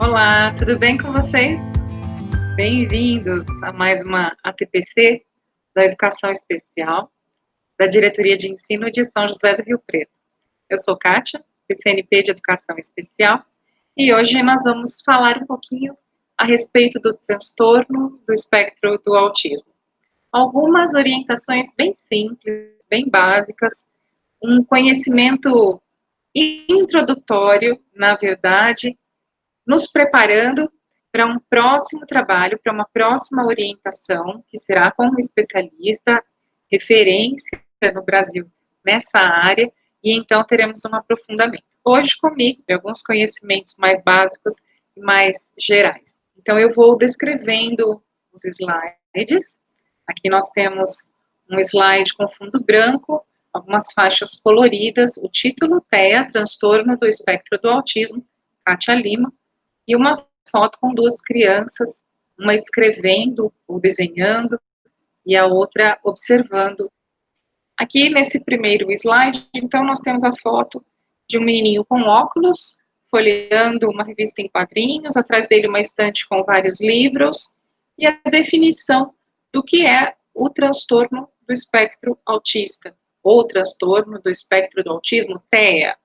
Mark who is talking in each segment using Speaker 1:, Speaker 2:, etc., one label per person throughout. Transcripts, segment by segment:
Speaker 1: Olá, tudo bem com vocês? Bem-vindos a mais uma ATPC da Educação Especial, da Diretoria de Ensino de São José do Rio Preto. Eu sou Kátia, PCNP de Educação Especial, e hoje nós vamos falar um pouquinho a respeito do transtorno do espectro do autismo. Algumas orientações bem simples, bem básicas, um conhecimento introdutório, na verdade, nos preparando para um próximo trabalho, para uma próxima orientação, que será com um especialista, referência no Brasil nessa área, e então teremos um aprofundamento. Hoje comigo, alguns conhecimentos mais básicos e mais gerais. Então eu vou descrevendo os slides. Aqui nós temos um slide com fundo branco, algumas faixas coloridas, o título TEA, Transtorno do Espectro do Autismo, Kátia Lima, e uma foto com duas crianças, uma escrevendo ou desenhando e a outra observando. Aqui nesse primeiro slide, então, nós temos a foto de um menininho com óculos, folheando uma revista em quadrinhos, atrás dele uma estante com vários livros, e a definição do que é o transtorno do espectro autista, ou transtorno do espectro do autismo, TEA.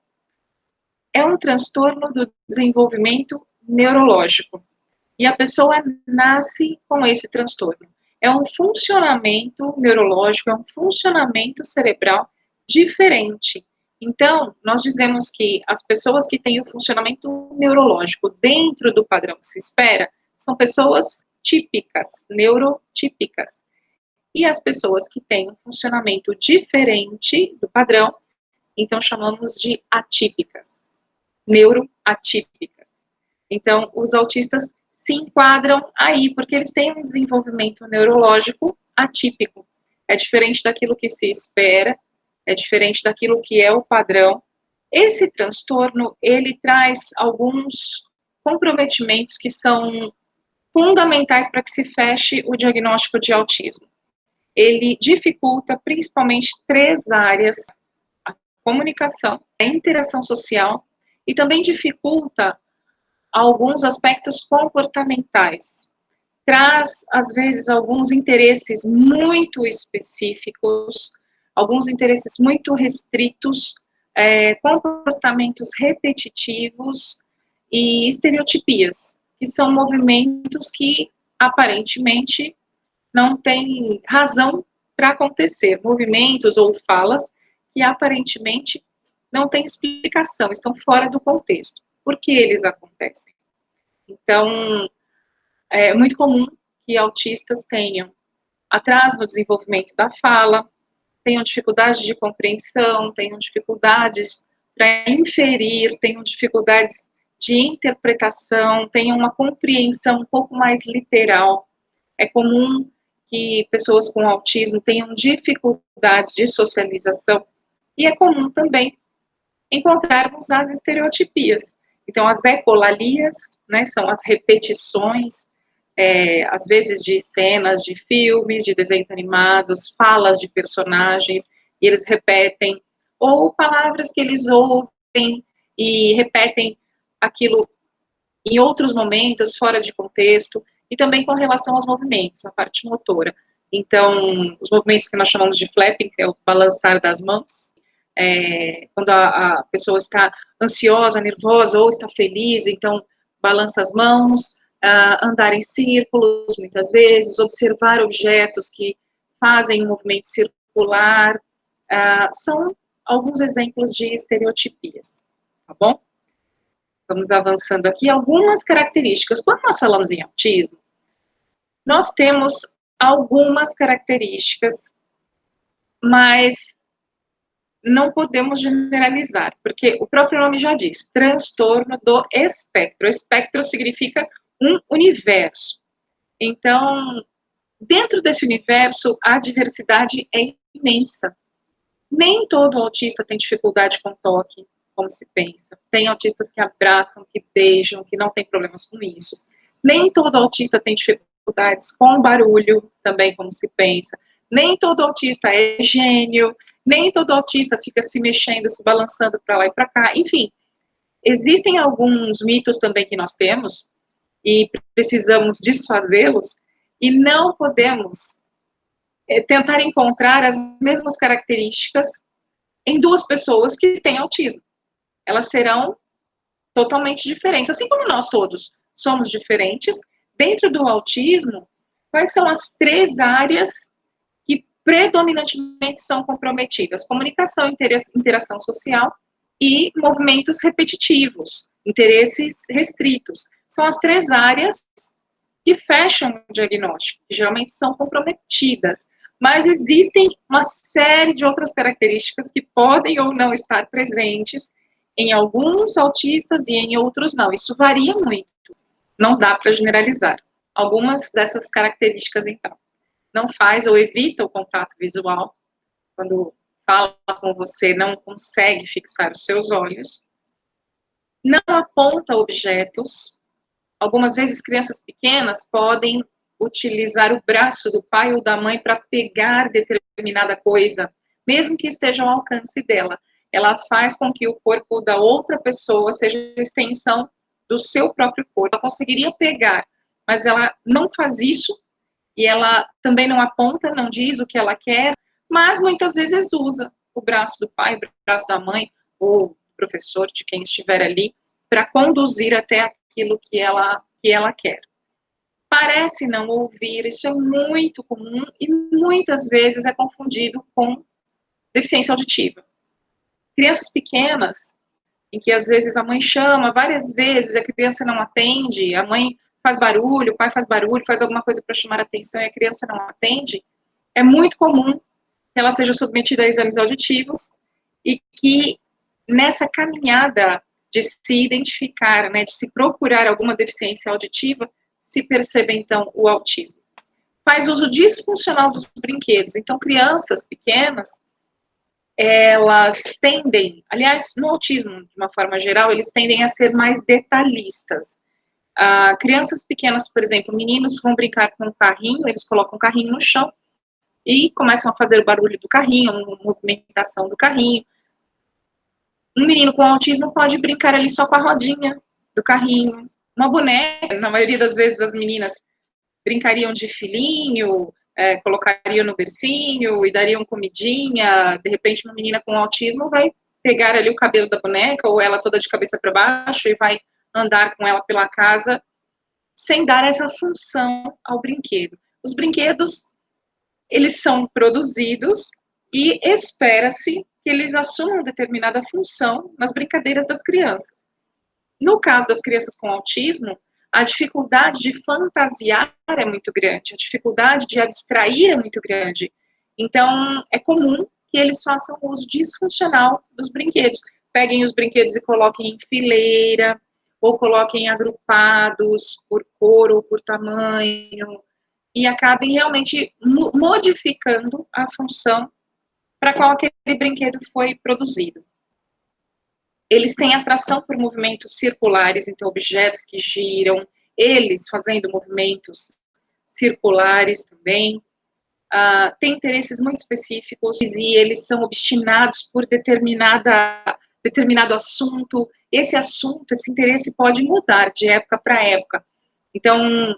Speaker 1: É um transtorno do desenvolvimento neurológico, e a pessoa nasce com esse transtorno. É um funcionamento neurológico, é um funcionamento cerebral diferente. Então, nós dizemos que as pessoas que têm o funcionamento neurológico dentro do padrão que se espera são pessoas típicas, neurotípicas. E as pessoas que têm um funcionamento diferente do padrão, então chamamos de atípicas, neuroatípicas. Então, os autistas se enquadram aí, porque eles têm um desenvolvimento neurológico atípico. É diferente daquilo que se espera, é diferente daquilo que é o padrão. Esse transtorno, ele traz alguns comprometimentos que são fundamentais para que se feche o diagnóstico de autismo. Ele dificulta principalmente três áreas: a comunicação, a interação social, e também dificulta alguns aspectos comportamentais. Traz, às vezes, alguns interesses muito específicos, alguns interesses muito restritos, comportamentos repetitivos e estereotipias, que são movimentos que, aparentemente, não têm razão para acontecer. Movimentos ou falas que, aparentemente, não têm explicação, estão fora do contexto. Por que eles acontecem? Então, é muito comum que autistas tenham atraso no desenvolvimento da fala, tenham dificuldades de compreensão, tenham dificuldades para inferir, tenham dificuldades de interpretação, tenham uma compreensão um pouco mais literal. É comum que pessoas com autismo tenham dificuldades de socialização, e é comum também encontrarmos as estereotipias. Então, as ecolalias, né, são as repetições, às vezes de cenas de filmes, de desenhos animados, falas de personagens, e eles repetem, ou palavras que eles ouvem e repetem aquilo em outros momentos, fora de contexto, e também com relação aos movimentos, a parte motora. Então, os movimentos que nós chamamos de flapping, que é o balançar das mãos, quando a pessoa está ansiosa, nervosa ou está feliz, então balança as mãos, andar em círculos muitas vezes, observar objetos que fazem um movimento circular, são alguns exemplos de estereotipias, tá bom? Vamos avançando aqui. Algumas características. Quando nós falamos em autismo, nós temos algumas características, mas não podemos generalizar, porque o próprio nome já diz, transtorno do espectro. Espectro significa um universo. Então, dentro desse universo, a diversidade é imensa. Nem todo autista tem dificuldade com toque, como se pensa. Tem autistas que abraçam, que beijam, que não tem problemas com isso. Nem todo autista tem dificuldades com barulho, também como se pensa. Nem todo autista é gênio, nem todo autista fica se mexendo, se balançando para lá e para cá. Enfim, Existem alguns mitos também que nós temos e precisamos desfazê-los, e não podemos tentar encontrar as mesmas características em duas pessoas que têm autismo. Elas serão totalmente diferentes, assim como nós todos somos diferentes. Dentro do autismo, quais são as 3 áreas que predominantemente são comprometidas? Comunicação, interação social e movimentos repetitivos, interesses restritos. São as 3 áreas que fecham o diagnóstico, que geralmente são comprometidas. Mas existem uma série de outras características que podem ou não estar presentes em alguns autistas e em outros não. Isso varia muito. Não dá para generalizar. Algumas dessas características, então, não faz ou evita o contato visual. Quando fala com você, não consegue fixar os seus olhos. Não aponta objetos. Algumas vezes, crianças pequenas podem utilizar o braço do pai ou da mãe para pegar determinada coisa, mesmo que esteja ao alcance dela. Ela faz com que o corpo da outra pessoa seja a extensão do seu próprio corpo. Ela conseguiria pegar, mas ela não faz isso, e ela também não aponta, não diz o que ela quer, mas muitas vezes usa o braço do pai, o braço da mãe, ou do professor, de quem estiver ali, para conduzir até aquilo que ela quer. Parece não ouvir, isso é muito comum e muitas vezes é confundido com deficiência auditiva. Crianças pequenas, em que às vezes a mãe chama várias vezes, a criança não atende, a mãe faz barulho, o pai faz barulho, faz alguma coisa para chamar a atenção e a criança não atende, é muito comum que ela seja submetida a exames auditivos e que nessa caminhada de se identificar, né, de se procurar alguma deficiência auditiva, se percebe, então, o autismo. Faz uso disfuncional dos brinquedos. Então, crianças pequenas, elas tendem, aliás, no autismo, de uma forma geral, eles tendem a ser mais detalhistas. Crianças pequenas, por exemplo, meninos vão brincar com um carrinho, eles colocam o carrinho no chão e começam a fazer o barulho do carrinho, a movimentação do carrinho. Um menino com autismo pode brincar ali só com a rodinha do carrinho. Uma boneca, na maioria das vezes as meninas brincariam de filhinho, colocariam no bercinho e dariam comidinha. De repente, uma menina com autismo vai pegar ali o cabelo da boneca, ou ela toda de cabeça para baixo, e vai andar com ela pela casa, sem dar essa função ao brinquedo. Os brinquedos, eles são produzidos e espera-se que eles assumam determinada função nas brincadeiras das crianças. No caso das crianças com autismo, a dificuldade de fantasiar é muito grande, a dificuldade de abstrair é muito grande. Então, é comum que eles façam uso disfuncional dos brinquedos. Peguem os brinquedos e coloquem em fileira, ou coloquem agrupados por cor ou por tamanho, e acabem realmente modificando a função para qual aquele brinquedo foi produzido. Eles têm atração por movimentos circulares, então objetos que giram, eles fazendo movimentos circulares também. Têm interesses muito específicos e eles são obstinados por determinado assunto. Esse assunto, esse interesse pode mudar de época para época. Então,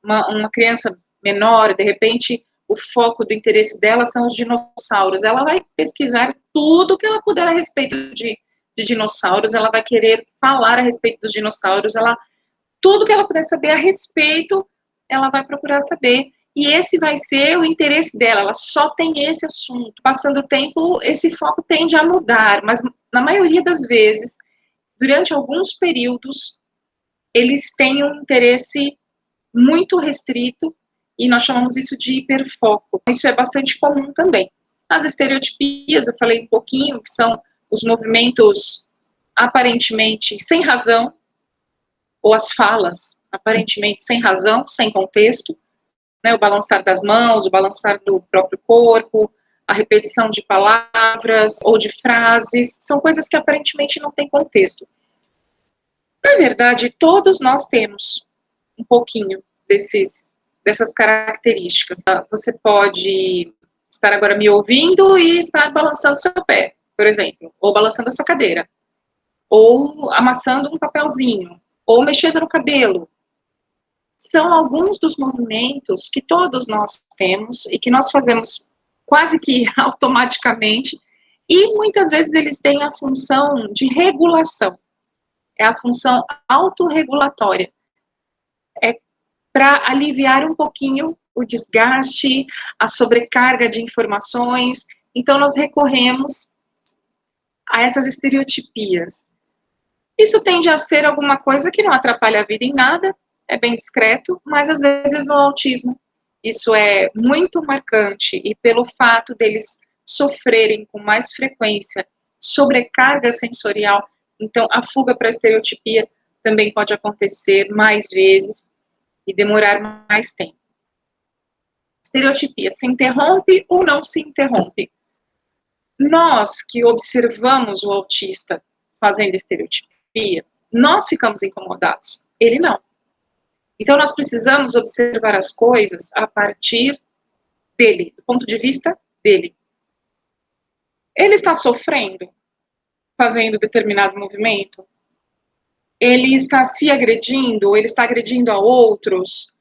Speaker 1: uma criança menor, de repente, o foco do interesse dela são os dinossauros. Ela vai pesquisar tudo que ela puder a respeito de dinossauros, ela vai querer falar a respeito dos dinossauros, tudo que ela puder saber a respeito, ela vai procurar saber. E esse vai ser o interesse dela, ela só tem esse assunto. Passando o tempo, esse foco tende a mudar, mas na maioria das vezes, durante alguns períodos, eles têm um interesse muito restrito, e nós chamamos isso de hiperfoco. Isso é bastante comum também. As estereotipias, eu falei um pouquinho, que são os movimentos aparentemente sem razão, ou as falas aparentemente sem razão, sem contexto, né, o balançar das mãos, o balançar do próprio corpo, a repetição de palavras ou de frases, são coisas que aparentemente não têm contexto. Na verdade, todos nós temos um pouquinho dessas características. Você pode estar agora me ouvindo e estar balançando seu pé, por exemplo, ou balançando a sua cadeira, ou amassando um papelzinho, ou mexendo no cabelo. São alguns dos movimentos que todos nós temos e que nós fazemos quase que automaticamente, e muitas vezes eles têm a função de regulação, é a função autorregulatória, é para aliviar um pouquinho o desgaste, a sobrecarga de informações. Então nós recorremos a essas estereotipias. Isso tende a ser alguma coisa que não atrapalha a vida em nada, é bem discreto, mas às vezes no autismo isso é muito marcante, e pelo fato deles sofrerem com mais frequência sobrecarga sensorial, então a fuga para a estereotipia também pode acontecer mais vezes e demorar mais tempo. Estereotipia se interrompe ou não se interrompe? Nós que observamos o autista fazendo estereotipia, nós ficamos incomodados, ele não. Então nós precisamos observar as coisas a partir dele, do ponto de vista dele. Ele está sofrendo fazendo determinado movimento? Ele está se agredindo? Ele está agredindo a outros?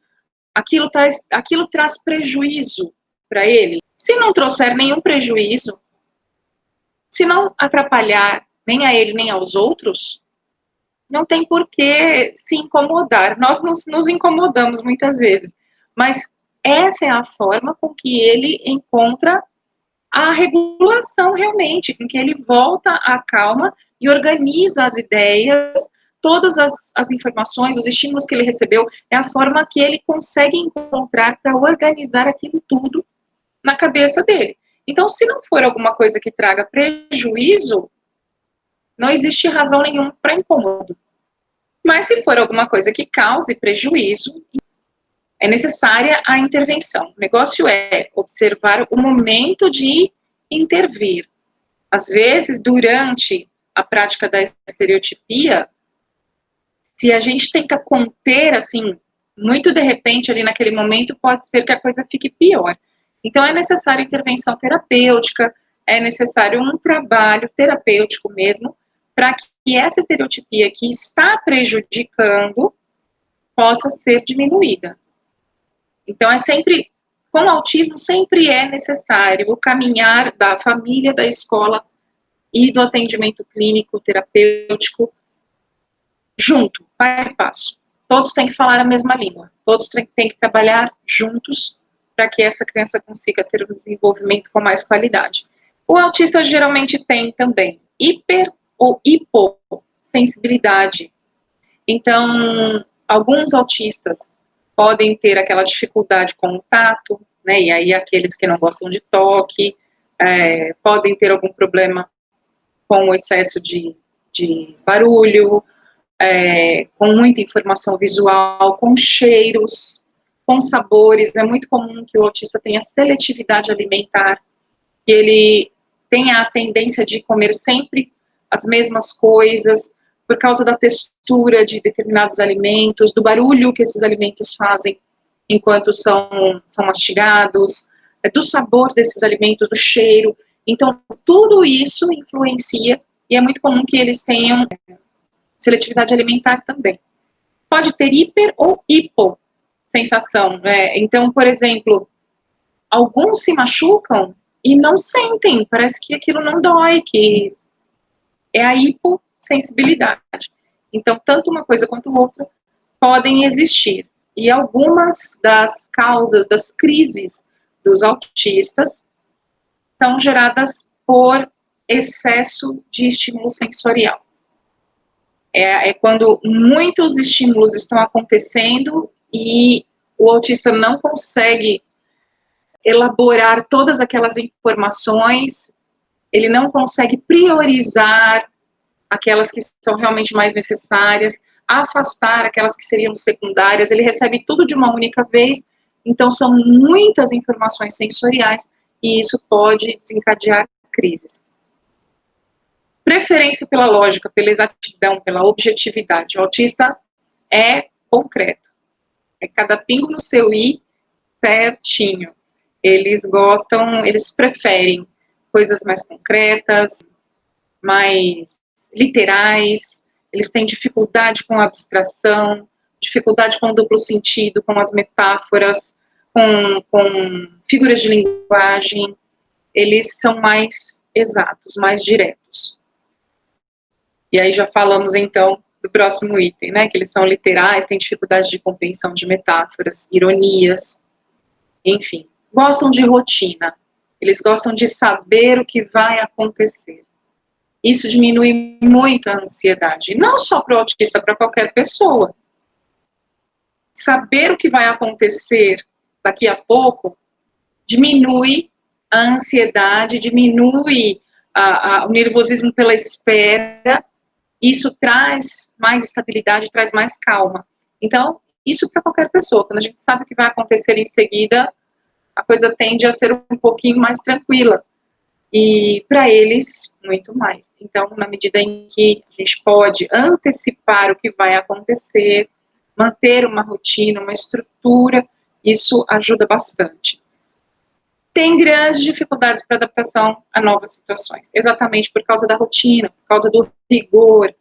Speaker 1: Aquilo traz prejuízo para ele? Se não trouxer nenhum prejuízo, se não atrapalhar nem a ele nem aos outros, não tem por que se incomodar. Nós nos incomodamos muitas vezes, mas essa é a forma com que ele encontra a regulação realmente, com que ele volta à calma e organiza as ideias, todas as informações, os estímulos que ele recebeu, é a forma que ele consegue encontrar para organizar aquilo tudo na cabeça dele. Então, se não for alguma coisa que traga prejuízo, não existe razão nenhuma para incômodo. Mas se for alguma coisa que cause prejuízo, é necessária a intervenção. O negócio é observar o momento de intervir. Às vezes, durante a prática da estereotipia, se a gente tenta conter, assim, muito de repente, ali naquele momento, pode ser que a coisa fique pior. Então, é necessária intervenção terapêutica, é necessário um trabalho terapêutico mesmo, para que essa estereotipia que está prejudicando possa ser diminuída. Então, com o autismo, sempre é necessário o caminhar da família, da escola e do atendimento clínico, terapêutico, junto, passo a passo. Todos têm que falar a mesma língua, todos têm que trabalhar juntos para que essa criança consiga ter um desenvolvimento com mais qualidade. O autista geralmente tem também hiper ou hipossensibilidade. Então, alguns autistas podem ter aquela dificuldade com o tato, né, e aí aqueles que não gostam de toque, podem ter algum problema com o excesso de barulho, com muita informação visual, com cheiros, com sabores. É muito comum que o autista tenha seletividade alimentar, que ele tenha a tendência de comer sempre as mesmas coisas, por causa da textura de determinados alimentos, do barulho que esses alimentos fazem enquanto são mastigados, do sabor desses alimentos, do cheiro. Então, tudo isso influencia, e é muito comum que eles tenham seletividade alimentar também. Pode ter hiper ou hipossensação, né? Então, por exemplo, alguns se machucam e não sentem, parece que aquilo não dói, que é a hipossensibilidade. Então, tanto uma coisa quanto outra podem existir. E algumas das causas das crises dos autistas são geradas por excesso de estímulo sensorial. É quando muitos estímulos estão acontecendo e o autista não consegue elaborar todas aquelas informações, ele não consegue priorizar aquelas que são realmente mais necessárias, afastar aquelas que seriam secundárias. Ele recebe tudo de uma única vez, então são muitas informações sensoriais e isso pode desencadear crises. Preferência pela lógica, pela exatidão, pela objetividade. O autista é concreto, é cada pingo no seu i certinho. Eles preferem coisas mais concretas, mais literais, eles têm dificuldade com a abstração, dificuldade com o duplo sentido, com as metáforas, com figuras de linguagem. Eles são mais exatos, mais diretos. E aí já falamos, então, do próximo item, né? Que eles são literais, têm dificuldade de compreensão de metáforas, ironias, enfim. Gostam de rotina. Eles gostam de saber o que vai acontecer. Isso diminui muito a ansiedade. Não só para o autista, para qualquer pessoa. Saber o que vai acontecer daqui a pouco diminui a ansiedade, diminui o nervosismo pela espera. Isso traz mais estabilidade, traz mais calma. Então, isso para qualquer pessoa. Quando a gente sabe o que vai acontecer em seguida, a coisa tende a ser um pouquinho mais tranquila. E para eles, muito mais. Então, na medida em que a gente pode antecipar o que vai acontecer, manter uma rotina, uma estrutura, isso ajuda bastante. Tem grandes dificuldades para adaptação a novas situações, exatamente por causa da rotina, por causa do rigor.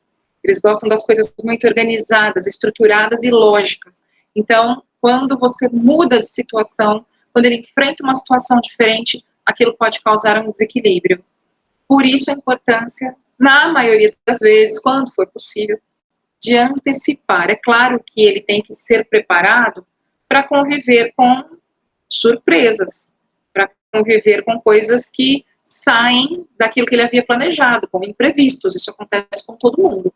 Speaker 1: Eles gostam das coisas muito organizadas, estruturadas e lógicas. Então, quando você muda de situação, quando ele enfrenta uma situação diferente, aquilo pode causar um desequilíbrio. Por isso a importância, na maioria das vezes, quando for possível, de antecipar. É claro que ele tem que ser preparado para conviver com surpresas, para conviver com coisas que saem daquilo que ele havia planejado, como imprevistos. Isso acontece com todo mundo.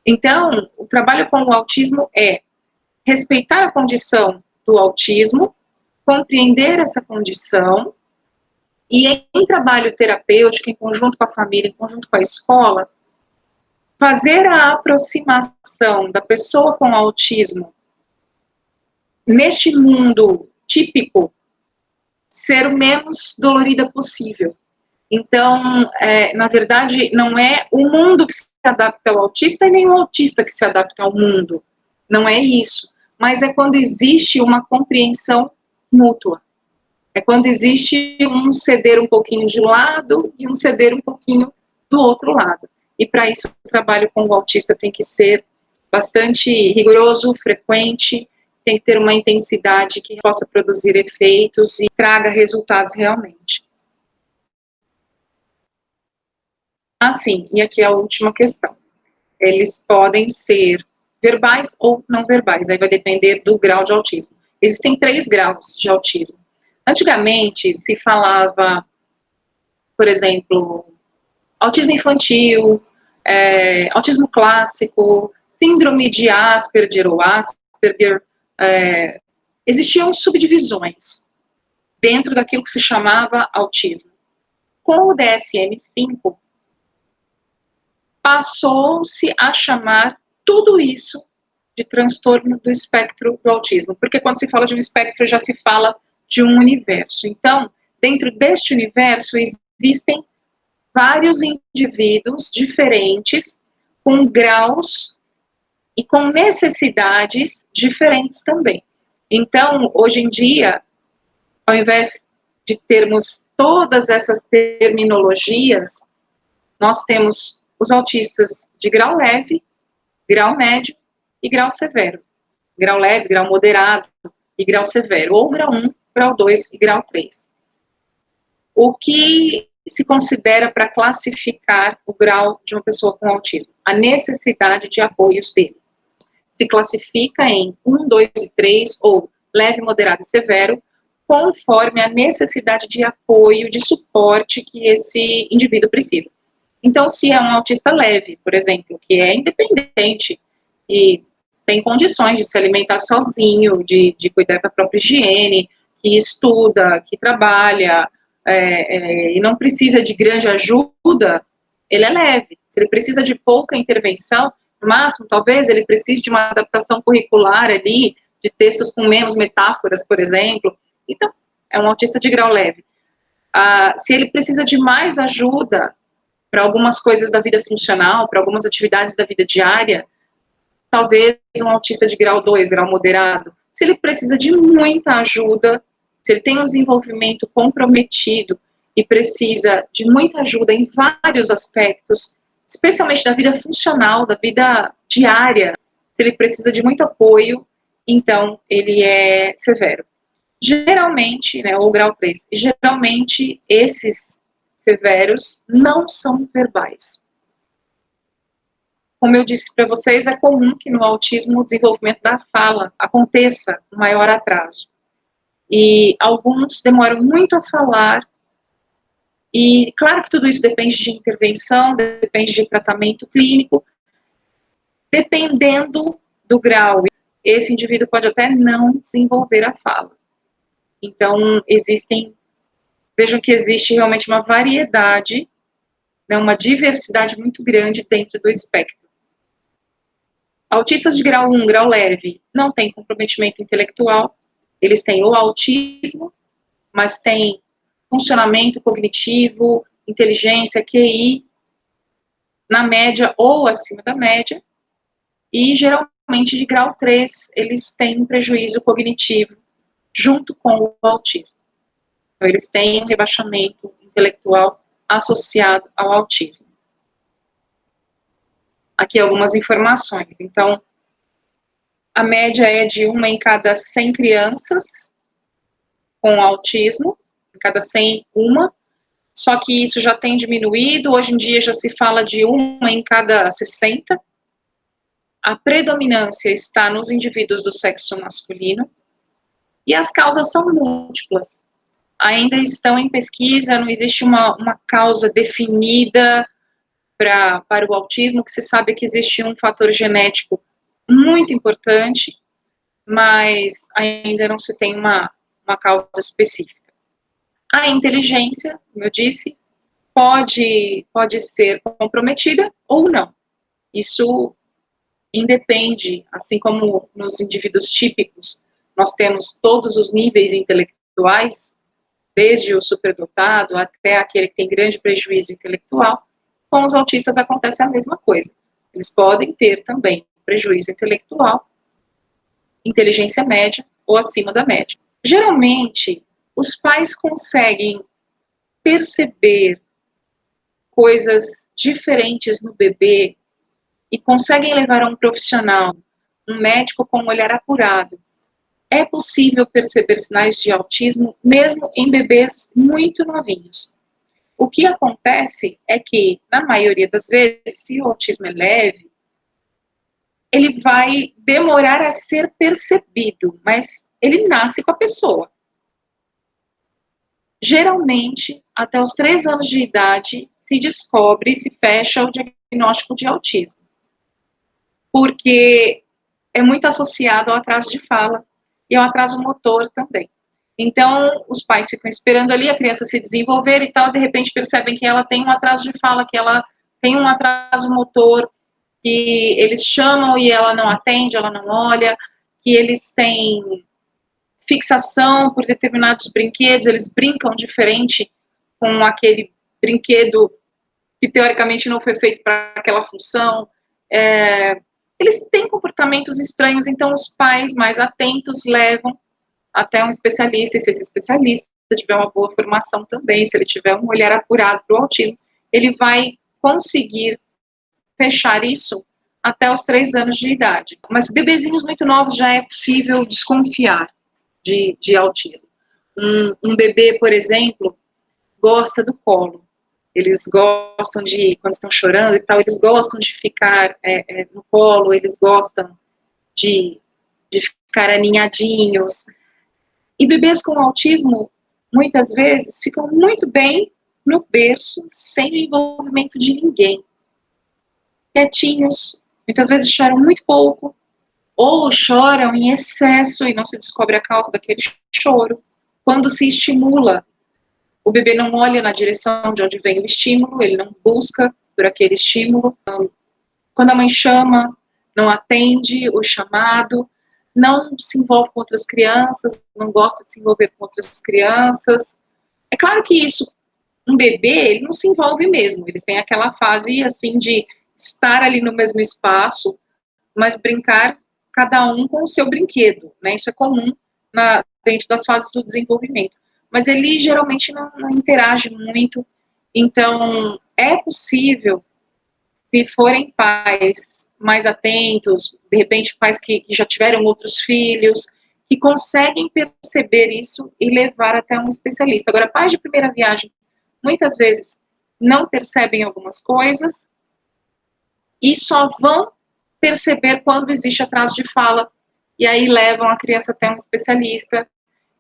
Speaker 1: Então, o trabalho com o autismo é respeitar a condição do autismo, compreender essa condição e, em trabalho terapêutico, em conjunto com a família, em conjunto com a escola, fazer a aproximação da pessoa com autismo neste mundo típico ser o menos dolorida possível. Então, na verdade, não é o mundo que se adapta ao autista e nem o autista que se adapta ao mundo. Não é isso. Mas é quando existe uma compreensão mútua. É quando existe um ceder um pouquinho de um lado e um ceder um pouquinho do outro lado. E para isso o trabalho com o autista tem que ser bastante rigoroso, frequente, tem que ter uma intensidade que possa produzir efeitos e traga resultados realmente. Assim, e aqui é a última questão. Eles podem ser verbais ou não verbais, aí vai depender do grau de autismo. Existem 3 graus de autismo. Antigamente se falava, por exemplo, autismo infantil, autismo clássico, síndrome de Asperger ou Asperger, existiam subdivisões dentro daquilo que se chamava autismo. Com o DSM-5, passou-se a chamar tudo isso de transtorno do espectro do autismo, porque quando se fala de um espectro já se fala de um universo. Então, dentro deste universo existem vários indivíduos diferentes, com graus e com necessidades diferentes também. Então, hoje em dia, ao invés de termos todas essas terminologias, nós temos os autistas de grau leve, grau médio e grau severo. Grau leve, grau moderado e grau severo, ou grau 1, grau 2 e grau 3. O que se considera para classificar o grau de uma pessoa com autismo? A necessidade de apoios dele. Se classifica em 1, 2 e 3, ou leve, moderado e severo, conforme a necessidade de apoio, de suporte que esse indivíduo precisa. Então, se é um autista leve, por exemplo, que é independente e tem condições de se alimentar sozinho, de cuidar da própria higiene, que estuda, que trabalha, e não precisa de grande ajuda, ele é leve. Se ele precisa de pouca intervenção, no máximo, talvez ele precise de uma adaptação curricular ali, de textos com menos metáforas, por exemplo. Então, é um autista de grau leve. Se ele precisa de mais ajuda para algumas coisas da vida funcional, para algumas atividades da vida diária, talvez um autista de grau 2, grau moderado. Se ele precisa de muita ajuda, se ele tem um desenvolvimento comprometido e precisa de muita ajuda em vários aspectos, especialmente da vida funcional, da vida diária, se ele precisa de muito apoio, então ele é severo. Geralmente, né, ou grau 3, geralmente esses severos não são verbais. Como eu disse para vocês, é comum que no autismo o desenvolvimento da fala aconteça com maior atraso. E alguns demoram muito a falar, e claro que tudo isso depende de intervenção, depende de tratamento clínico, dependendo do grau, esse indivíduo pode até não desenvolver a fala. Então, vejam que existe realmente uma variedade, né, uma diversidade muito grande dentro do espectro. Autistas de grau 1, grau leve, não têm comprometimento intelectual, eles têm o autismo, mas têm funcionamento cognitivo, inteligência, QI, na média ou acima da média, e geralmente de grau 3, eles têm um prejuízo cognitivo junto com o autismo. Então, eles têm um rebaixamento intelectual associado ao autismo. Aqui algumas informações. Então, a média é de 1 em cada 100 crianças com autismo, em cada 100, uma. Só que isso já tem diminuído, hoje em dia já se fala de 1 em cada 60. A predominância está nos indivíduos do sexo masculino, e as causas são múltiplas. Ainda estão em pesquisa, não existe uma causa definida para o autismo, que se sabe que existe um fator genético muito importante, mas ainda não se tem uma causa específica. A inteligência, como eu disse, pode ser comprometida ou não. Isso independe, assim como nos indivíduos típicos, nós temos todos os níveis intelectuais, desde o superdotado até aquele que tem grande prejuízo intelectual. Com os autistas acontece a mesma coisa. Eles podem ter também prejuízo intelectual, inteligência média ou acima da média. Geralmente, os pais conseguem perceber coisas diferentes no bebê e conseguem levar a um profissional, um médico com um olhar apurado. É possível perceber sinais de autismo mesmo em bebês muito novinhos. O que acontece é que, na maioria das vezes, se o autismo é leve, ele vai demorar a ser percebido, mas ele nasce com a pessoa. Geralmente, até os 3 anos de idade, se descobre e se fecha o diagnóstico de autismo, porque é muito associado ao atraso de fala e ao atraso motor também. Então, os pais ficam esperando ali a criança se desenvolver e tal, de repente percebem que ela tem um atraso de fala, que ela tem um atraso motor, que eles chamam e ela não atende, ela não olha, que eles têm fixação por determinados brinquedos, eles brincam diferente com aquele brinquedo que teoricamente não foi feito para aquela função. Eles têm comportamentos estranhos, então os pais mais atentos levam até um especialista, e se esse especialista tiver uma boa formação também, se ele tiver um olhar apurado para o autismo, ele vai conseguir fechar isso até os 3 anos de idade. Mas bebezinhos muito novos já é possível desconfiar de autismo. Um bebê, por exemplo, gosta do colo. Eles gostam de, quando estão chorando e tal, eles gostam de ficar no colo, eles gostam de ficar aninhadinhos. E bebês com autismo, muitas vezes, ficam muito bem no berço, sem o envolvimento de ninguém. Quietinhos, muitas vezes choram muito pouco, ou choram em excesso e não se descobre a causa daquele choro. Quando se estimula, o bebê não olha na direção de onde vem o estímulo, ele não busca por aquele estímulo. Quando a mãe chama, não atende o chamado, não se envolve com outras crianças, não gosta de se envolver com outras crianças. É claro que isso, um bebê, ele não se envolve mesmo, eles têm aquela fase, assim, de estar ali no mesmo espaço, mas brincar cada um com o seu brinquedo, né? Isso é comum dentro das fases do desenvolvimento. Mas ele geralmente não interage muito, então é possível se forem pais mais atentos, de repente pais que já tiveram outros filhos, que conseguem perceber isso e levar até um especialista. Agora, pais de primeira viagem, muitas vezes, não percebem algumas coisas e só vão perceber quando existe atraso de fala, e aí levam a criança até um especialista,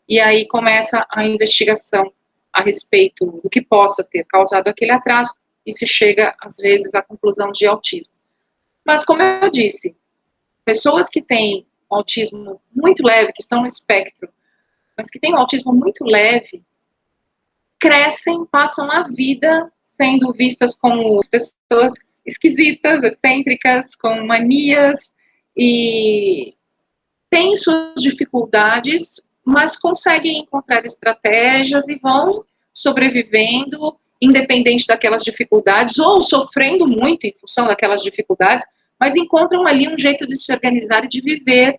Speaker 1: e aí começa a investigação a respeito do que possa ter causado aquele atraso, e se chega, às vezes, à conclusão de autismo. Mas, como eu disse, pessoas que têm autismo muito leve, que estão no espectro, mas que têm um autismo muito leve, crescem, passam a vida sendo vistas como pessoas esquisitas, excêntricas, com manias, e têm suas dificuldades, mas conseguem encontrar estratégias e vão sobrevivendo, independente daquelas dificuldades, ou sofrendo muito em função daquelas dificuldades, mas encontram ali um jeito de se organizar e de viver,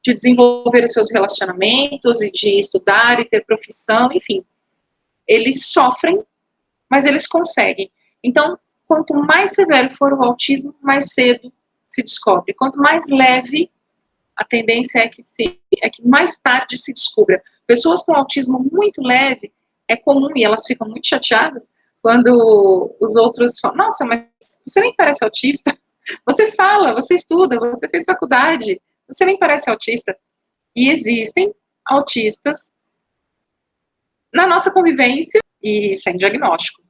Speaker 1: de desenvolver os seus relacionamentos e de estudar e ter profissão, enfim. Eles sofrem, mas eles conseguem. Então, quanto mais severo for o autismo, mais cedo se descobre. Quanto mais leve, a tendência é que mais tarde se descubra. Pessoas com autismo muito leve, é comum, e elas ficam muito chateadas, quando os outros falam, nossa, mas você nem parece autista, você fala, você estuda, você fez faculdade, você nem parece autista. E existem autistas na nossa convivência e sem diagnóstico.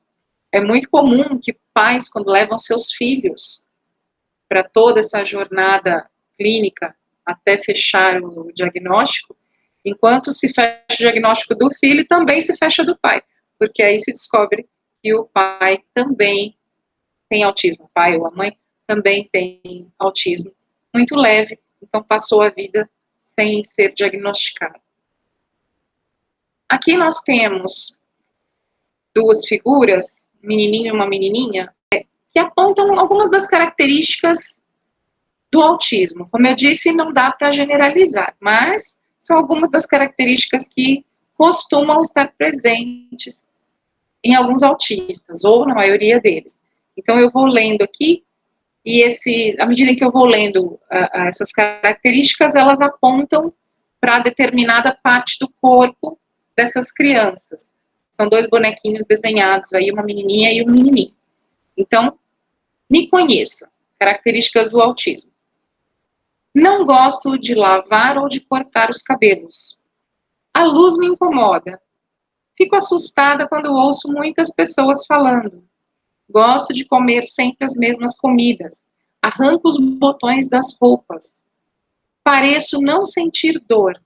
Speaker 1: É muito comum que pais, quando levam seus filhos para toda essa jornada clínica, até fechar o diagnóstico, enquanto se fecha o diagnóstico do filho, também se fecha do pai, porque aí se descobre que o pai também tem autismo, o pai ou a mãe também tem autismo, muito leve, então passou a vida sem ser diagnosticado. Aqui nós temos duas figuras, um menininho e uma menininha, que apontam algumas das características do autismo. Como eu disse, não dá para generalizar, mas são algumas das características que costumam estar presentes em alguns autistas, ou na maioria deles. Então, eu vou lendo aqui, e à medida que eu vou lendo essas características, elas apontam para determinada parte do corpo dessas crianças. São dois bonequinhos desenhados aí, uma menininha e um menininho. Então, me conheça. Características do autismo. Não gosto de lavar ou de cortar os cabelos. A luz me incomoda. Fico assustada quando ouço muitas pessoas falando. Gosto de comer sempre as mesmas comidas. Arranco os botões das roupas. Pareço não sentir dor.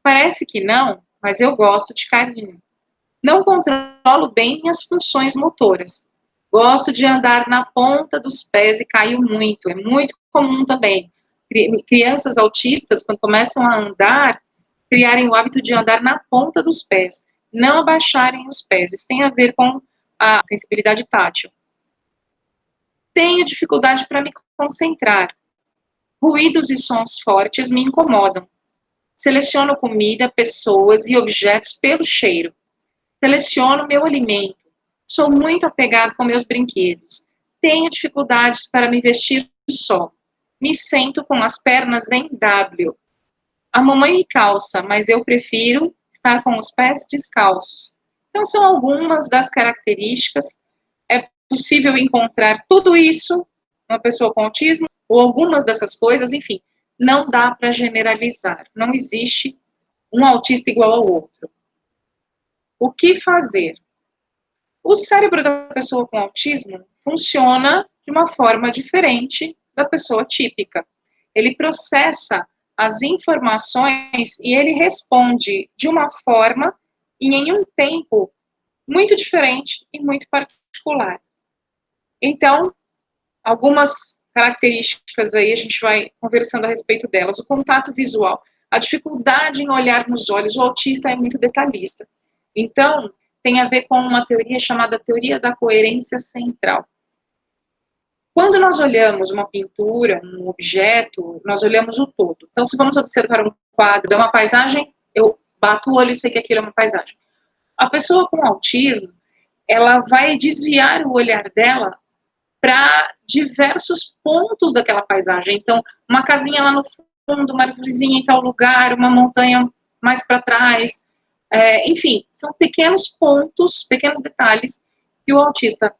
Speaker 1: Parece que não, mas eu gosto de carinho. Não controlo bem minhas funções motoras. Gosto de andar na ponta dos pés e caio muito. É muito comum também. Crianças autistas, quando começam a andar, criarem o hábito de andar na ponta dos pés, não abaixarem os pés. Isso tem a ver com a sensibilidade tátil. Tenho dificuldade para me concentrar. Ruídos e sons fortes me incomodam. Seleciono comida, pessoas e objetos pelo cheiro. Seleciono meu alimento. Sou muito apegado com meus brinquedos. Tenho dificuldades para me vestir só. Me sento com as pernas em W. A mamãe me calça, mas eu prefiro estar com os pés descalços. Então, são algumas das características. É possível encontrar tudo isso numa pessoa com autismo, ou algumas dessas coisas, enfim. Não dá para generalizar. Não existe um autista igual ao outro. O que fazer? O cérebro da pessoa com autismo funciona de uma forma diferente da pessoa típica. Ele processa as informações e ele responde de uma forma e em um tempo muito diferente e muito particular. Então, algumas características aí a gente vai conversando a respeito delas. O contato visual, a dificuldade em olhar nos olhos. O autista é muito detalhista. Então, tem a ver com uma teoria chamada teoria da coerência central. Quando nós olhamos uma pintura, um objeto, nós olhamos o todo. Então, se vamos observar um quadro, é uma paisagem, eu bato o olho e sei que aquilo é uma paisagem. A pessoa com autismo, ela vai desviar o olhar dela para diversos pontos daquela paisagem. Então, uma casinha lá no fundo, uma árvorezinha em tal lugar, uma montanha mais para trás. Enfim, são pequenos pontos, pequenos detalhes que o autista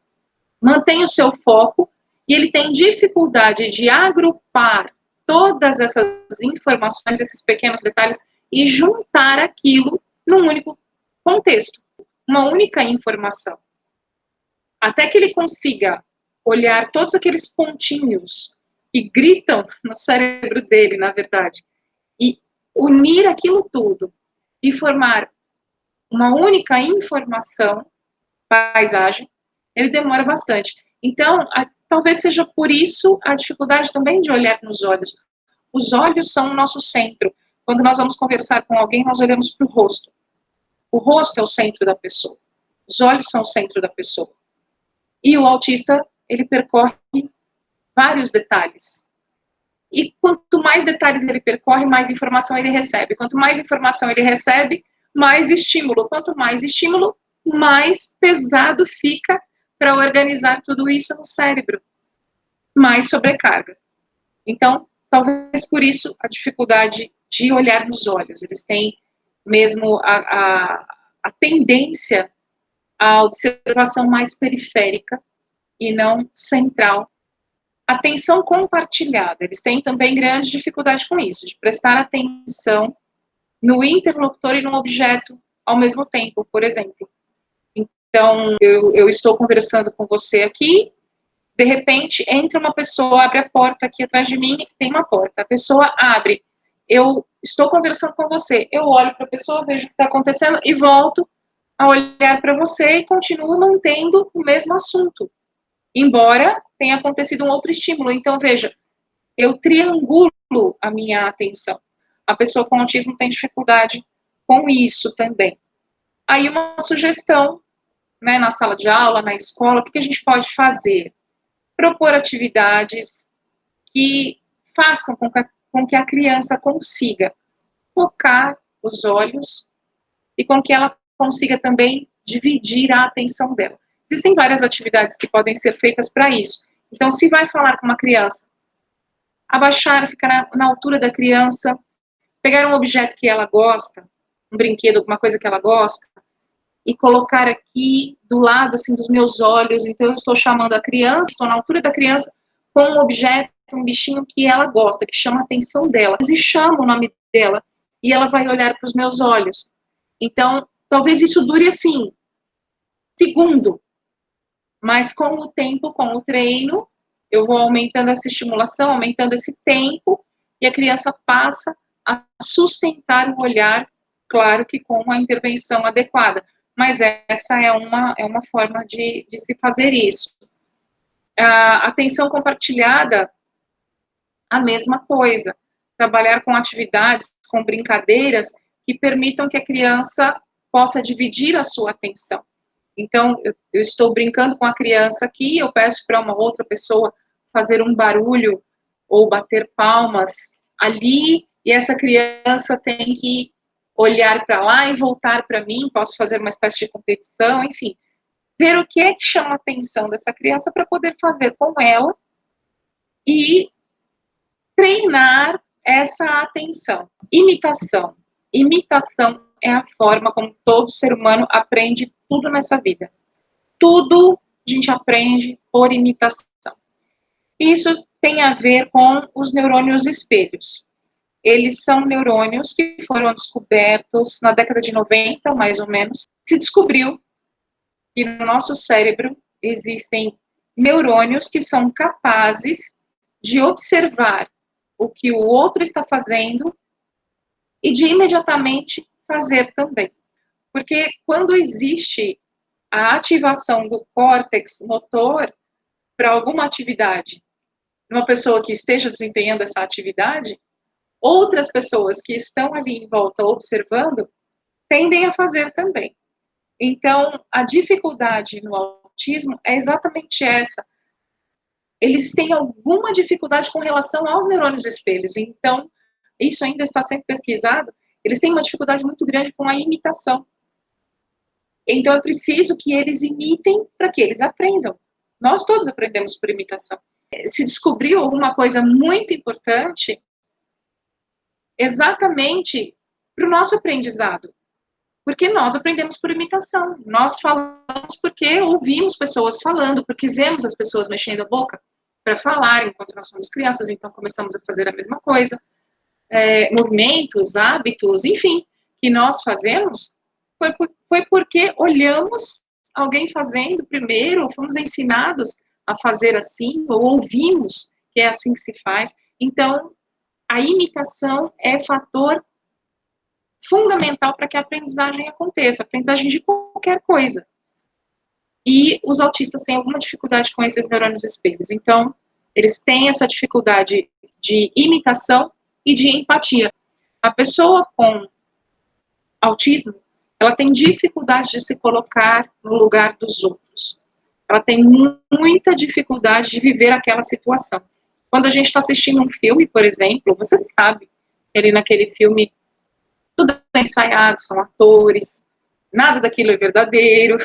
Speaker 1: mantém o seu foco e ele tem dificuldade de agrupar todas essas informações, esses pequenos detalhes, e juntar aquilo num único contexto, uma única informação. Até que ele consiga olhar todos aqueles pontinhos que gritam no cérebro dele, na verdade, e unir aquilo tudo e formar uma única informação, paisagem, ele demora bastante. Então, talvez seja por isso a dificuldade também de olhar nos olhos. Os olhos são o nosso centro. Quando nós vamos conversar com alguém, nós olhamos para o rosto. O rosto é o centro da pessoa. Os olhos são o centro da pessoa. E o autista, ele percorre vários detalhes. E quanto mais detalhes ele percorre, mais informação ele recebe. Quanto mais informação ele recebe, mais estímulo. Quanto mais estímulo, mais pesado fica para organizar tudo isso no cérebro. Mais sobrecarga. Então, talvez por isso a dificuldade de olhar nos olhos. Eles têm mesmo a tendência à observação mais periférica e não central. Atenção compartilhada. Eles têm também grande dificuldade com isso, de prestar atenção no interlocutor e no objeto ao mesmo tempo, por exemplo. Então, eu estou conversando com você aqui, de repente, entra uma pessoa, abre a porta aqui atrás de mim, tem uma porta. A pessoa abre. Eu estou conversando com você. Eu olho para a pessoa, vejo o que está acontecendo e volto a olhar para você e continuo mantendo o mesmo assunto. Embora tenha acontecido um outro estímulo. Então, veja, eu triangulo a minha atenção. A pessoa com autismo tem dificuldade com isso também. Aí uma sugestão, né, na sala de aula, na escola, o que a gente pode fazer? Propor atividades que façam com que a criança consiga focar os olhos e com que ela consiga também dividir a atenção dela. Existem várias atividades que podem ser feitas para isso. Então, se vai falar com uma criança, abaixar, ficar na altura da criança, pegar um objeto que ela gosta, um brinquedo, alguma coisa que ela gosta, e colocar aqui do lado, assim, dos meus olhos. Então, eu estou chamando a criança, estou na altura da criança, com um objeto, um bichinho que ela gosta, que chama a atenção dela. E chamo o nome dela, e ela vai olhar para os meus olhos. Então, talvez isso dure, assim, segundo. Mas com o tempo, com o treino, eu vou aumentando essa estimulação, aumentando esse tempo, e a criança passa a sustentar o olhar, claro que com a intervenção adequada. Mas essa é uma forma de se fazer isso. A atenção compartilhada, a mesma coisa. Trabalhar com atividades, com brincadeiras, que permitam que a criança possa dividir a sua atenção. Então, eu estou brincando com a criança aqui, eu peço para uma outra pessoa fazer um barulho ou bater palmas ali, e essa criança tem que olhar para lá e voltar para mim, posso fazer uma espécie de competição, enfim. Ver o que é que chama a atenção dessa criança para poder fazer com ela e treinar essa atenção. Imitação. Imitação é a forma como todo ser humano aprende tudo nessa vida. Tudo a gente aprende por imitação. Isso tem a ver com os neurônios espelhos. Eles são neurônios que foram descobertos na década de 90, mais ou menos. Se descobriu que no nosso cérebro existem neurônios que são capazes de observar o que o outro está fazendo e de imediatamente fazer também. Porque quando existe a ativação do córtex motor para alguma atividade, uma pessoa que esteja desempenhando essa atividade, outras pessoas que estão ali em volta observando tendem a fazer também. Então, a dificuldade no autismo é exatamente essa. Eles têm alguma dificuldade com relação aos neurônios espelhos. Então, isso ainda está sendo pesquisado. Eles têm uma dificuldade muito grande com a imitação. Então, é preciso que eles imitem para que eles aprendam. Nós todos aprendemos por imitação. se descobriu alguma coisa muito importante exatamente para o nosso aprendizado. Porque nós aprendemos por imitação. Nós falamos porque ouvimos pessoas falando, porque vemos as pessoas mexendo a boca para falar enquanto nós somos crianças, então começamos a fazer a mesma coisa. Movimentos, hábitos, enfim, que nós fazemos, foi porque olhamos alguém fazendo primeiro, fomos ensinados a fazer assim, ou ouvimos que é assim que se faz. Então, a imitação é fator fundamental para que a aprendizagem aconteça, aprendizagem de qualquer coisa. E os autistas têm alguma dificuldade com esses neurônios espelhos. Então, eles têm essa dificuldade de imitação e de empatia. A pessoa com autismo, ela tem dificuldade de se colocar no lugar dos outros. Ela tem muita dificuldade de viver aquela situação. Quando a gente está assistindo um filme, por exemplo, você sabe, ele naquele filme, tudo é ensaiado, são atores, nada daquilo é verdadeiro.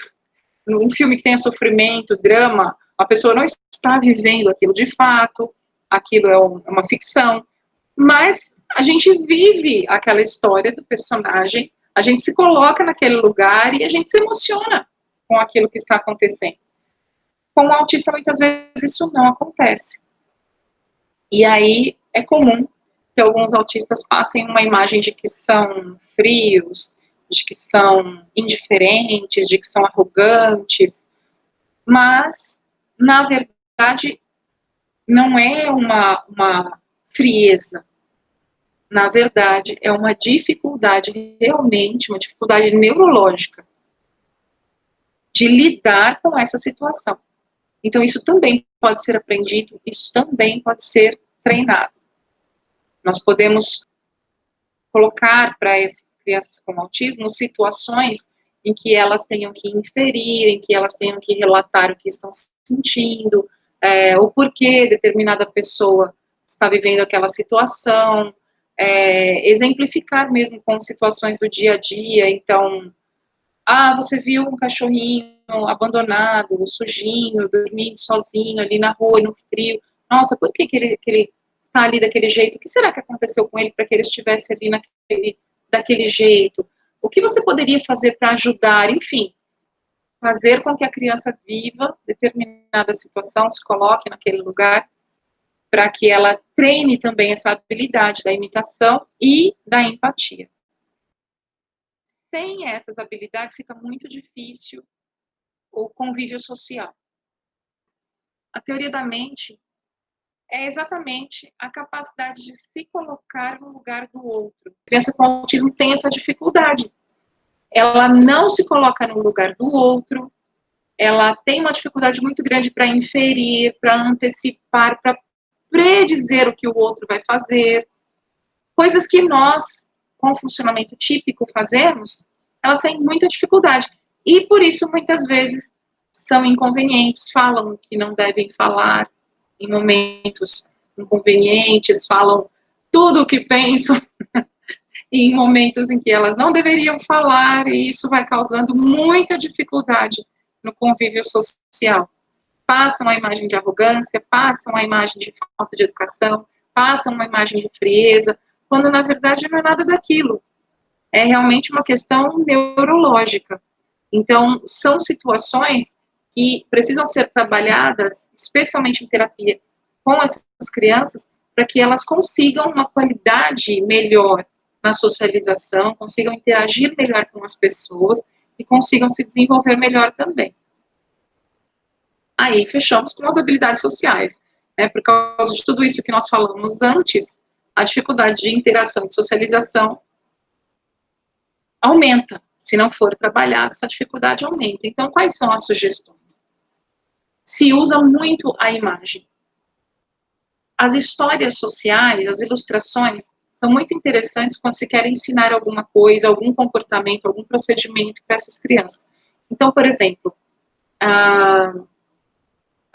Speaker 1: Um filme que tenha sofrimento, drama, a pessoa não está vivendo aquilo de fato, aquilo é uma ficção, mas a gente vive aquela história do personagem, a gente se coloca naquele lugar e a gente se emociona com aquilo que está acontecendo. Com o autista, muitas vezes, isso não acontece. E aí é comum que alguns autistas passem uma imagem de que são frios, de que são indiferentes, de que são arrogantes, mas, na verdade, não é uma frieza. Na verdade, é uma dificuldade, realmente, uma dificuldade neurológica de lidar com essa situação. Então, isso também pode ser aprendido, isso também pode ser treinado. Nós podemos colocar para essas crianças com autismo situações em que elas tenham que inferir, em que elas tenham que relatar o que estão sentindo, o porquê determinada pessoa está vivendo aquela situação, exemplificar mesmo com situações do dia a dia. Então, você viu um cachorrinho abandonado, sujinho, dormindo sozinho ali na rua, no frio. Nossa, por que ele está ali daquele jeito? O que será que aconteceu com ele para que ele estivesse ali daquele jeito? O que você poderia fazer para ajudar? Enfim, fazer com que a criança viva determinada situação, se coloque naquele lugar, para que ela treine também essa habilidade da imitação e da empatia. Sem essas habilidades fica muito difícil o convívio social. A teoria da mente é exatamente a capacidade de se colocar no lugar do outro. A criança com autismo tem essa dificuldade. Ela não se coloca no lugar do outro, ela tem uma dificuldade muito grande para inferir, para antecipar, para predizer o que o outro vai fazer. Coisas que nós, com o funcionamento típico, fazemos, elas têm muita dificuldade. E, por isso, muitas vezes, são inconvenientes, falam que não devem falar em momentos inconvenientes, falam tudo o que pensam em momentos em que elas não deveriam falar, e isso vai causando muita dificuldade no convívio social. Passam a imagem de arrogância, passam a imagem de falta de educação, passam uma imagem de frieza, quando na verdade não é nada daquilo. É realmente uma questão neurológica. Então, são situações que precisam ser trabalhadas, especialmente em terapia, com essas crianças, para que elas consigam uma qualidade melhor na socialização, consigam interagir melhor com as pessoas e consigam se desenvolver melhor também. Aí, fechamos com as habilidades sociais. Por causa de tudo isso que nós falamos antes, a dificuldade de interação, de socialização, aumenta. Se não for trabalhada, essa dificuldade aumenta. Então, quais são as sugestões? Se usa muito a imagem. As histórias sociais, as ilustrações, são muito interessantes quando se quer ensinar alguma coisa, algum comportamento, algum procedimento para essas crianças. Então, por exemplo, a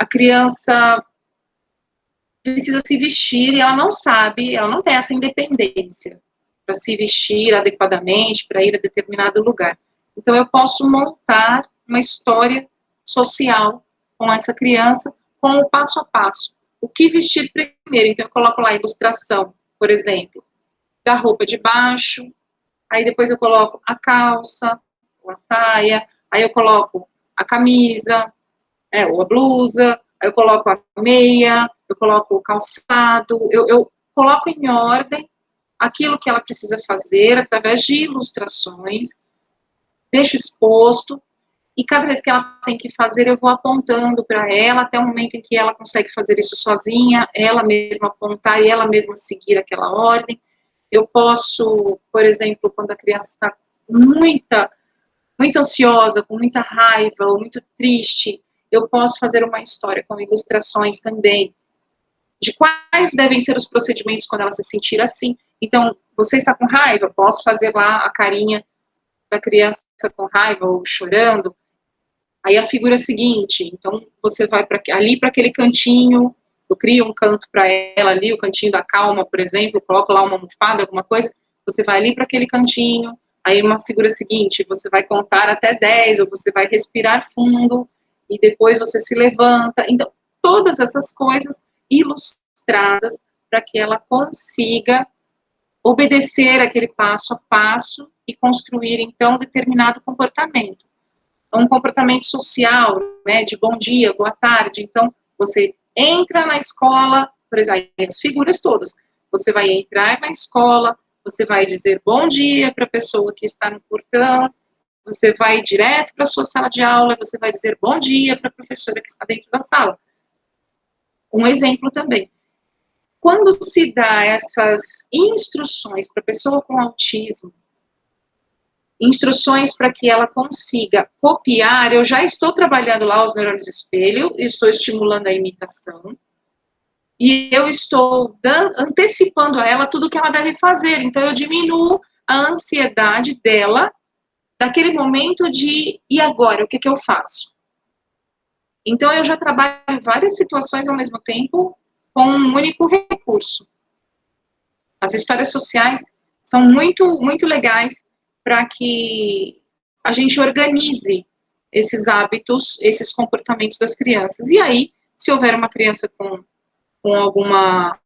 Speaker 1: criança precisa se vestir e ela não sabe, ela não tem essa independência para se vestir adequadamente, para ir a determinado lugar. Então, eu posso montar uma história social com essa criança, com o passo a passo. o que vestir primeiro. Então, eu coloco lá a ilustração, por exemplo, da roupa de baixo, aí depois eu coloco a calça, ou a saia, aí eu coloco a camisa, ou a blusa, aí eu coloco a meia, eu coloco o calçado, eu coloco em ordem aquilo que ela precisa fazer através de ilustrações, deixo exposto, e cada vez que ela tem que fazer, eu vou apontando para ela, até o momento em que ela consegue fazer isso sozinha, ela mesma apontar e ela mesma seguir aquela ordem. Eu posso, por exemplo, quando a criança está muito ansiosa, com muita raiva ou muito triste, eu posso fazer uma história com ilustrações também, de quais devem ser os procedimentos quando ela se sentir assim. Então, você está com raiva? Posso fazer lá a carinha da criança com raiva ou chorando. Aí a figura seguinte, então você vai ali para aquele cantinho, eu crio um canto para ela ali, o cantinho da calma, por exemplo, coloco lá uma almofada, alguma coisa, você vai ali para aquele cantinho, aí uma figura seguinte, você vai contar até 10, ou você vai respirar fundo, e depois você se levanta. Então, todas essas coisas ilustradas para que ela consiga obedecer aquele passo a passo e construir, então, determinado comportamento. Um comportamento social, né, de bom dia, boa tarde. Então, você entra na escola, por exemplo, as figuras todas. Você vai entrar na escola, você vai dizer bom dia para a pessoa que está no portão, você vai direto para a sua sala de aula, você vai dizer bom dia para a professora que está dentro da sala. Um exemplo também. Quando se dá essas instruções para a pessoa com autismo, instruções para que ela consiga copiar, eu já estou trabalhando lá os neurônios espelho, estou estimulando a imitação, e eu estou antecipando a ela tudo o que ela deve fazer, então eu diminuo a ansiedade dela, daquele momento de, e agora, o que eu faço? Então eu já trabalho em várias situações ao mesmo tempo, com um único recurso. As histórias sociais são muito, muito legais para que a gente organize esses hábitos, esses comportamentos das crianças. E aí, se houver uma criança com alguma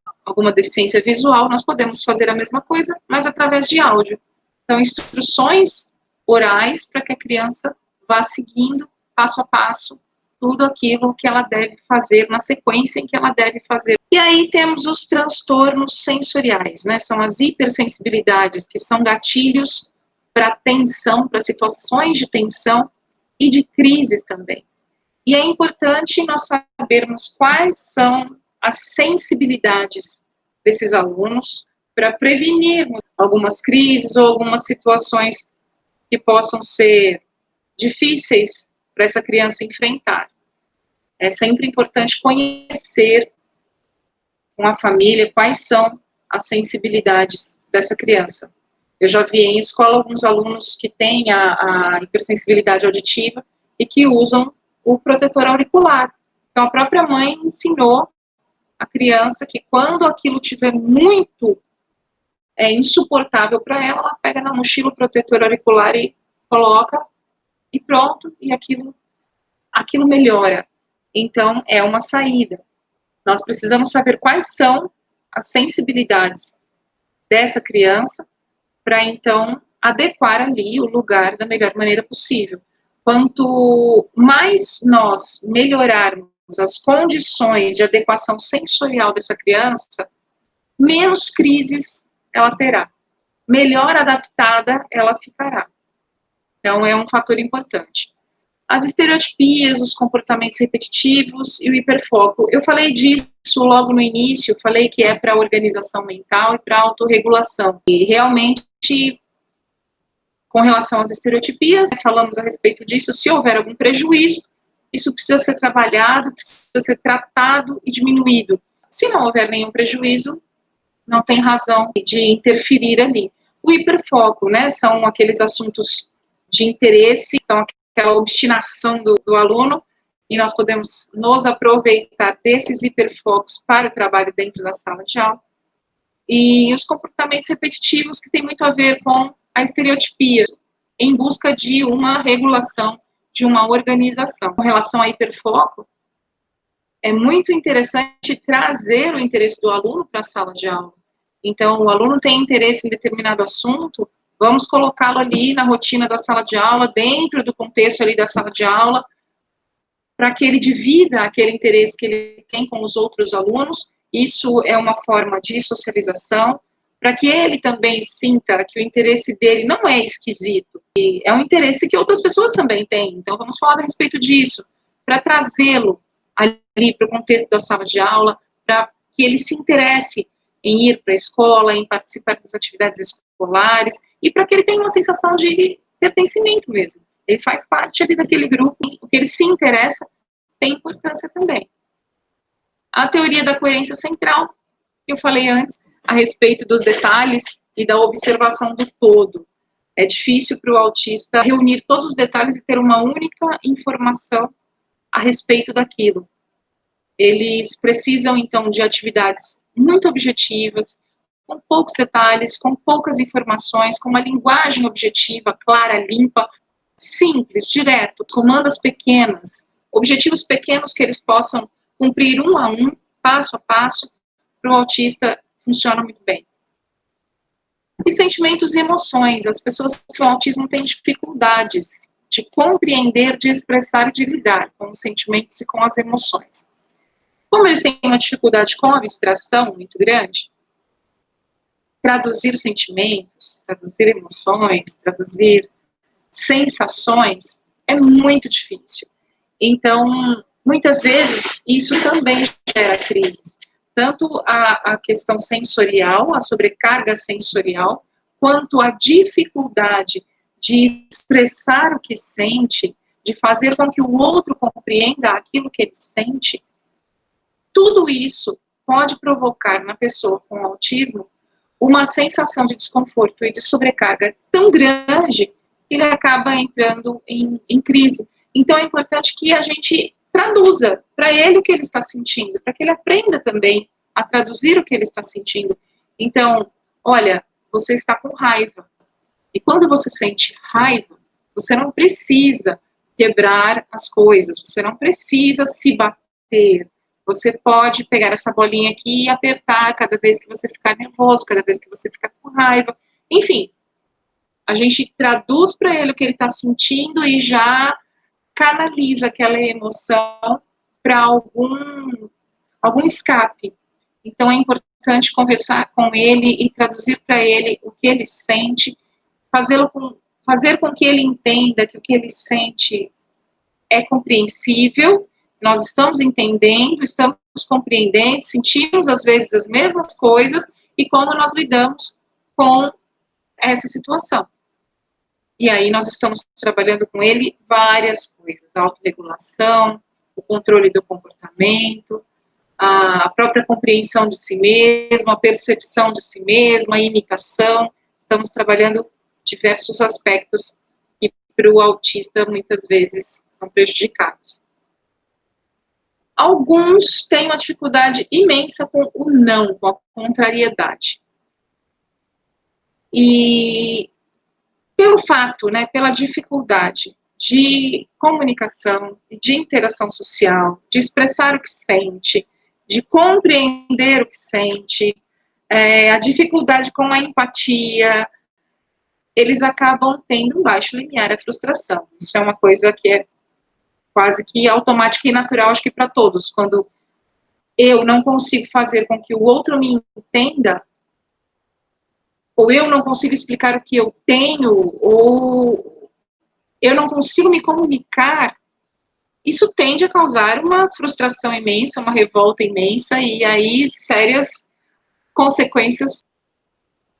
Speaker 1: deficiência visual, nós podemos fazer a mesma coisa, mas através de áudio. Então, instruções orais para que a criança vá seguindo, passo a passo, tudo aquilo que ela deve fazer, na sequência em que ela deve fazer. E aí temos os transtornos sensoriais, né? São as hipersensibilidades, que são gatilhos para tensão, para situações de tensão e de crises também. E é importante nós sabermos quais são as sensibilidades desses alunos para prevenirmos algumas crises ou algumas situações que possam ser difíceis para essa criança enfrentar. É sempre importante conhecer com a família quais são as sensibilidades dessa criança. Eu já vi em escola alguns alunos que têm a hipersensibilidade auditiva e que usam o protetor auricular. Então, a própria mãe ensinou a criança que quando aquilo tiver muito insuportável para ela pega na mochila o protetor auricular e coloca e pronto, e aquilo melhora. Então, é uma saída. Nós precisamos saber quais são as sensibilidades dessa criança para, então, adequar ali o lugar da melhor maneira possível. Quanto mais nós melhorarmos as condições de adequação sensorial dessa criança, menos crises ela terá. Melhor adaptada ela ficará. Então, é um fator importante. As estereotipias, os comportamentos repetitivos e o hiperfoco. Eu falei disso logo no início, falei que é para organização mental e para autorregulação. E realmente, com relação às estereotipias, falamos a respeito disso, se houver algum prejuízo, isso precisa ser trabalhado, precisa ser tratado e diminuído. Se não houver nenhum prejuízo, não tem razão de interferir ali. O hiperfoco, né, são aqueles assuntos de interesse, são aquela obstinação do aluno, e nós podemos nos aproveitar desses hiperfocos para o trabalho dentro da sala de aula. E os comportamentos repetitivos, que tem muito a ver com a estereotipia, em busca de uma regulação, de uma organização. Com relação a hiperfoco,
Speaker 2: é muito interessante trazer o interesse do aluno para a sala de aula. Então, o aluno tem interesse em determinado assunto, vamos colocá-lo ali na rotina da sala de aula, dentro do contexto ali da sala de aula, para que ele divida aquele interesse que ele tem com os outros alunos. Isso é uma forma de socialização, para que ele também sinta que o interesse dele não é esquisito, e é um interesse que outras pessoas também têm. Então, vamos falar a respeito disso, para trazê-lo ali para o contexto da sala de aula, para que ele se interesse em ir para a escola, em participar das atividades escolares, e para que ele tenha uma sensação de pertencimento mesmo. Ele faz parte ali daquele grupo, o que ele se interessa tem importância também. A teoria da coerência central, que eu falei antes, a respeito dos detalhes e da observação do todo. É difícil para o autista reunir todos os detalhes e ter uma única informação a respeito daquilo. Eles precisam, então, de atividades muito objetivas, com poucos detalhes, com poucas informações, com uma linguagem objetiva, clara, limpa, simples, direto, comandas pequenas, objetivos pequenos que eles possam cumprir um a um, passo a passo, para o autista funciona muito bem. E sentimentos e emoções. As pessoas com autismo têm dificuldades de compreender, de expressar e de lidar com os sentimentos e com as emoções. Como eles têm uma dificuldade com a abstração muito grande, traduzir sentimentos, traduzir emoções, traduzir sensações é muito difícil. Então, muitas vezes, isso também gera crises. Tanto a questão sensorial, a sobrecarga sensorial, quanto a dificuldade de expressar o que sente, de fazer com que o outro compreenda aquilo que ele sente. Tudo isso pode provocar na pessoa com autismo uma sensação de desconforto e de sobrecarga tão grande que ele acaba entrando em crise. Então, é importante que a gente traduza para ele o que ele está sentindo, para que ele aprenda também a traduzir o que ele está sentindo. Então, olha, você está com raiva. E quando você sente raiva, você não precisa quebrar as coisas, você não precisa se bater. Você pode pegar essa bolinha aqui e apertar cada vez que você ficar nervoso, cada vez que você ficar com raiva. Enfim, a gente traduz para ele o que ele está sentindo e já canaliza aquela emoção para algum escape. Então, é importante conversar com ele e traduzir para ele o que ele sente, fazer com que ele entenda que o que ele sente é compreensível, nós estamos entendendo, estamos compreendendo, sentimos às vezes as mesmas coisas e como nós lidamos com essa situação. E aí nós estamos trabalhando com ele várias coisas, a autorregulação, o controle do comportamento, a própria compreensão de si mesmo, a percepção de si mesmo, a imitação. Estamos trabalhando diversos aspectos que para o autista muitas vezes são prejudicados. Alguns têm uma dificuldade imensa com o não, com a contrariedade. E pelo fato, né, pela dificuldade de comunicação, de interação social, de expressar o que sente, de compreender o que sente, a dificuldade com a empatia, eles acabam tendo um baixo limiar à frustração. Isso é uma coisa que é quase que automática e natural, acho que para todos. Quando eu não consigo fazer com que o outro me entenda, ou eu não consigo explicar o que eu tenho, ou eu não consigo me comunicar, isso tende a causar uma frustração imensa, uma revolta imensa, e aí sérias consequências.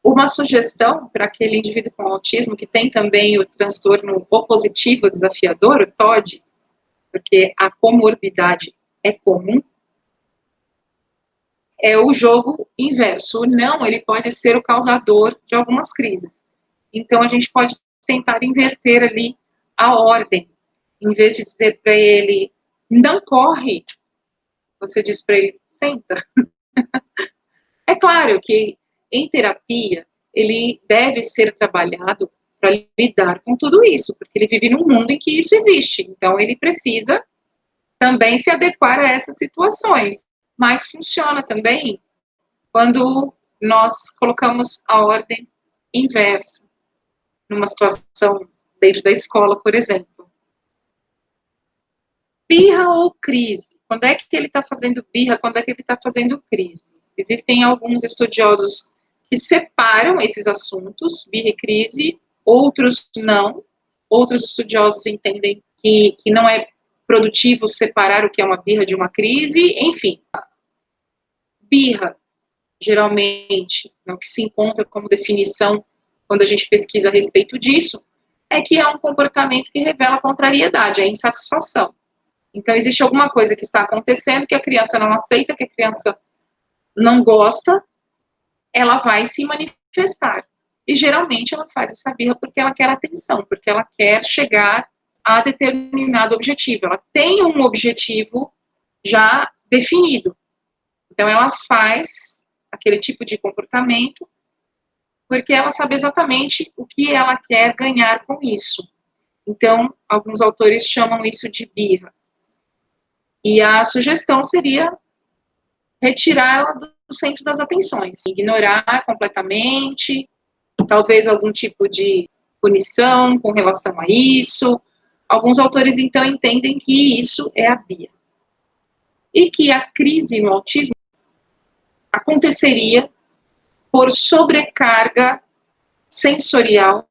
Speaker 2: Uma sugestão para aquele indivíduo com autismo que tem também o transtorno opositivo desafiador, o TOD, porque a comorbidade é comum, é o jogo inverso. O não, ele pode ser o causador de algumas crises. Então, a gente pode tentar inverter ali a ordem. Em vez de dizer para ele, não corre, você diz para ele, senta. É claro que, em terapia, ele deve ser trabalhado para lidar com tudo isso, porque ele vive num mundo em que isso existe. Então, ele precisa também se adequar a essas situações. Mas funciona também quando nós colocamos a ordem inversa, numa situação dentro da escola, por exemplo. Birra ou crise? Quando é que ele está fazendo birra? Quando é que ele está fazendo crise? Existem alguns estudiosos que separam esses assuntos, birra e crise, outros não. Outros estudiosos entendem que não é produtivo separar o que é uma birra de uma crise, enfim. Birra, geralmente, o que se encontra como definição quando a gente pesquisa a respeito disso, é que é um comportamento que revela contrariedade, é insatisfação. Então, existe alguma coisa que está acontecendo que a criança não aceita, que a criança não gosta, ela vai se manifestar. E, geralmente, ela faz essa birra porque ela quer atenção, porque ela quer chegar a determinado objetivo. Ela tem um objetivo já definido. Então, ela faz aquele tipo de comportamento porque ela sabe exatamente o que ela quer ganhar com isso. Então, alguns autores chamam isso de birra. E a sugestão seria retirá-la do centro das atenções, ignorar completamente, talvez algum tipo de punição com relação a isso. Alguns autores, então, entendem que isso é a birra. E que a crise no autismo aconteceria por sobrecarga sensorial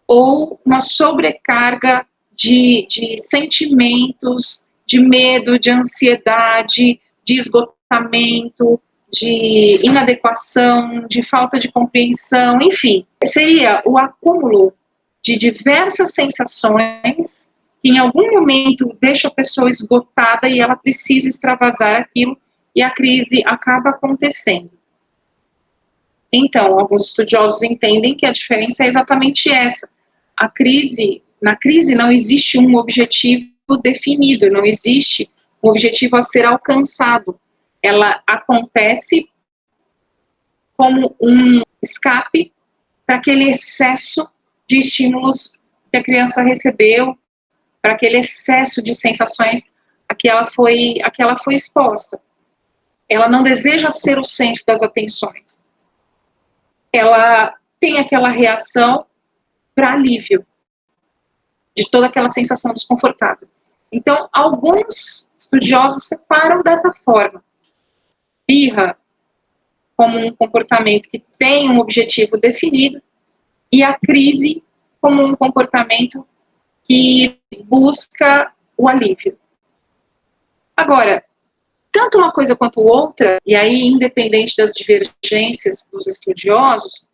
Speaker 2: ou uma sobrecarga de sentimentos, de medo, de ansiedade, de esgotamento, de inadequação, de falta de compreensão, enfim. Seria o acúmulo de diversas sensações que em algum momento deixa a pessoa esgotada e ela precisa extravasar aquilo e a crise acaba acontecendo. Então, alguns estudiosos entendem que a diferença é exatamente essa. Na crise não existe um objetivo definido, não existe um objetivo a ser alcançado. Ela acontece como um escape para aquele excesso de estímulos que a criança recebeu, para aquele excesso de sensações a que ela foi exposta. Ela não deseja ser o centro das atenções. Ela tem aquela reação para alívio de toda aquela sensação desconfortável. Então, alguns estudiosos separam dessa forma. Birra como um comportamento que tem um objetivo definido e a crise como um comportamento que busca o alívio. Agora, tanto uma coisa quanto outra, e aí independente das divergências dos estudiosos,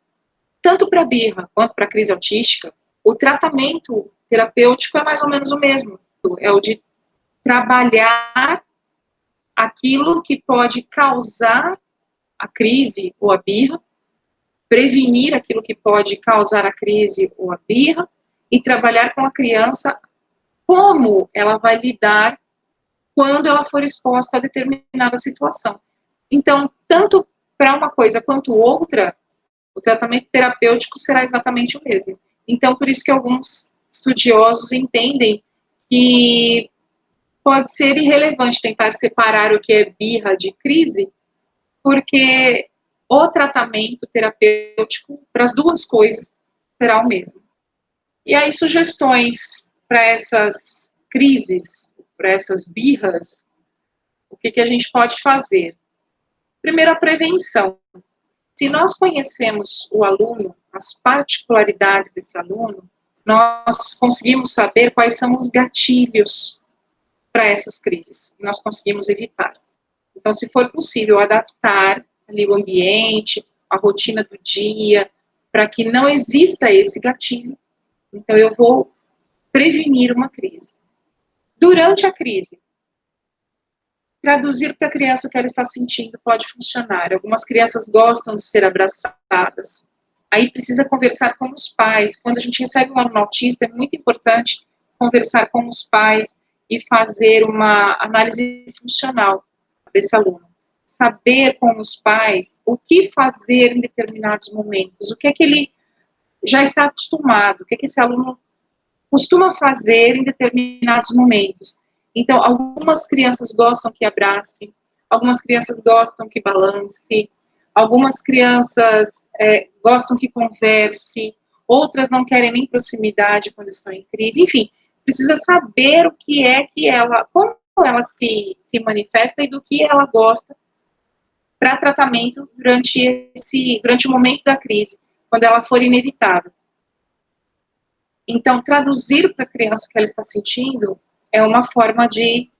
Speaker 2: tanto para a birra quanto para a crise autística, o tratamento terapêutico é mais ou menos o mesmo. É o de trabalhar aquilo que pode causar a crise ou a birra, prevenir aquilo que pode causar a crise ou a birra e trabalhar com a criança como ela vai lidar quando ela for exposta a determinada situação. Então, tanto para uma coisa quanto outra, o tratamento terapêutico será exatamente o mesmo. Então, por isso que alguns estudiosos entendem que pode ser irrelevante tentar separar o que é birra de crise, porque o tratamento terapêutico para as duas coisas será o mesmo. E aí, sugestões para essas crises, para essas birras, o que a gente pode fazer? Primeiro, a prevenção. Se nós conhecemos o aluno, as particularidades desse aluno, nós conseguimos saber quais são os gatilhos para essas crises, e nós conseguimos evitar. Então, se for possível, adaptar ali o ambiente, a rotina do dia, para que não exista esse gatilho, então eu vou prevenir uma crise. Durante a crise, traduzir para a criança o que ela está sentindo pode funcionar. Algumas crianças gostam de ser abraçadas. Aí precisa conversar com os pais. Quando a gente recebe um aluno autista, é muito importante conversar com os pais e fazer uma análise funcional desse aluno. Saber com os pais o que fazer em determinados momentos, o que é que ele já está acostumado, o que é que esse aluno costuma fazer em determinados momentos. Então, algumas crianças gostam que abrace, algumas crianças gostam que balance, algumas crianças gostam que converse, outras não querem nem proximidade quando estão em crise, enfim, precisa saber o que é que ela, como ela se manifesta e do que ela gosta para tratamento durante o momento da crise, quando ela for inevitável. Então, traduzir para a criança o que ela está sentindo é uma forma de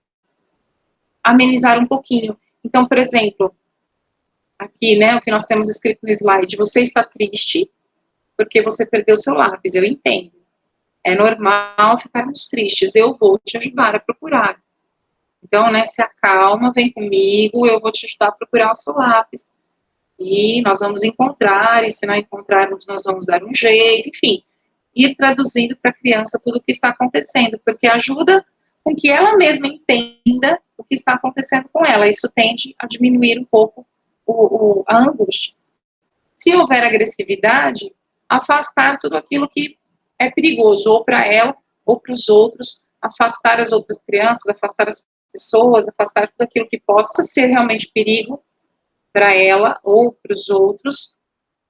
Speaker 2: amenizar um pouquinho. Então, por exemplo, aqui, né, o que nós temos escrito no slide, você está triste porque você perdeu seu lápis, eu entendo. É normal ficarmos tristes, eu vou te ajudar a procurar. Então, né, se acalma, vem comigo, eu vou te ajudar a procurar o seu lápis. E nós vamos encontrar, e se não encontrarmos, nós vamos dar um jeito, enfim. Ir traduzindo para a criança tudo o que está acontecendo, porque ajuda com que ela mesma entenda o que está acontecendo com ela. Isso tende a diminuir um pouco a angústia. Se houver agressividade, afastar tudo aquilo que é perigoso, ou para ela, ou para os outros, afastar as outras crianças, afastar as pessoas, afastar tudo aquilo que possa ser realmente perigo para ela ou para os outros,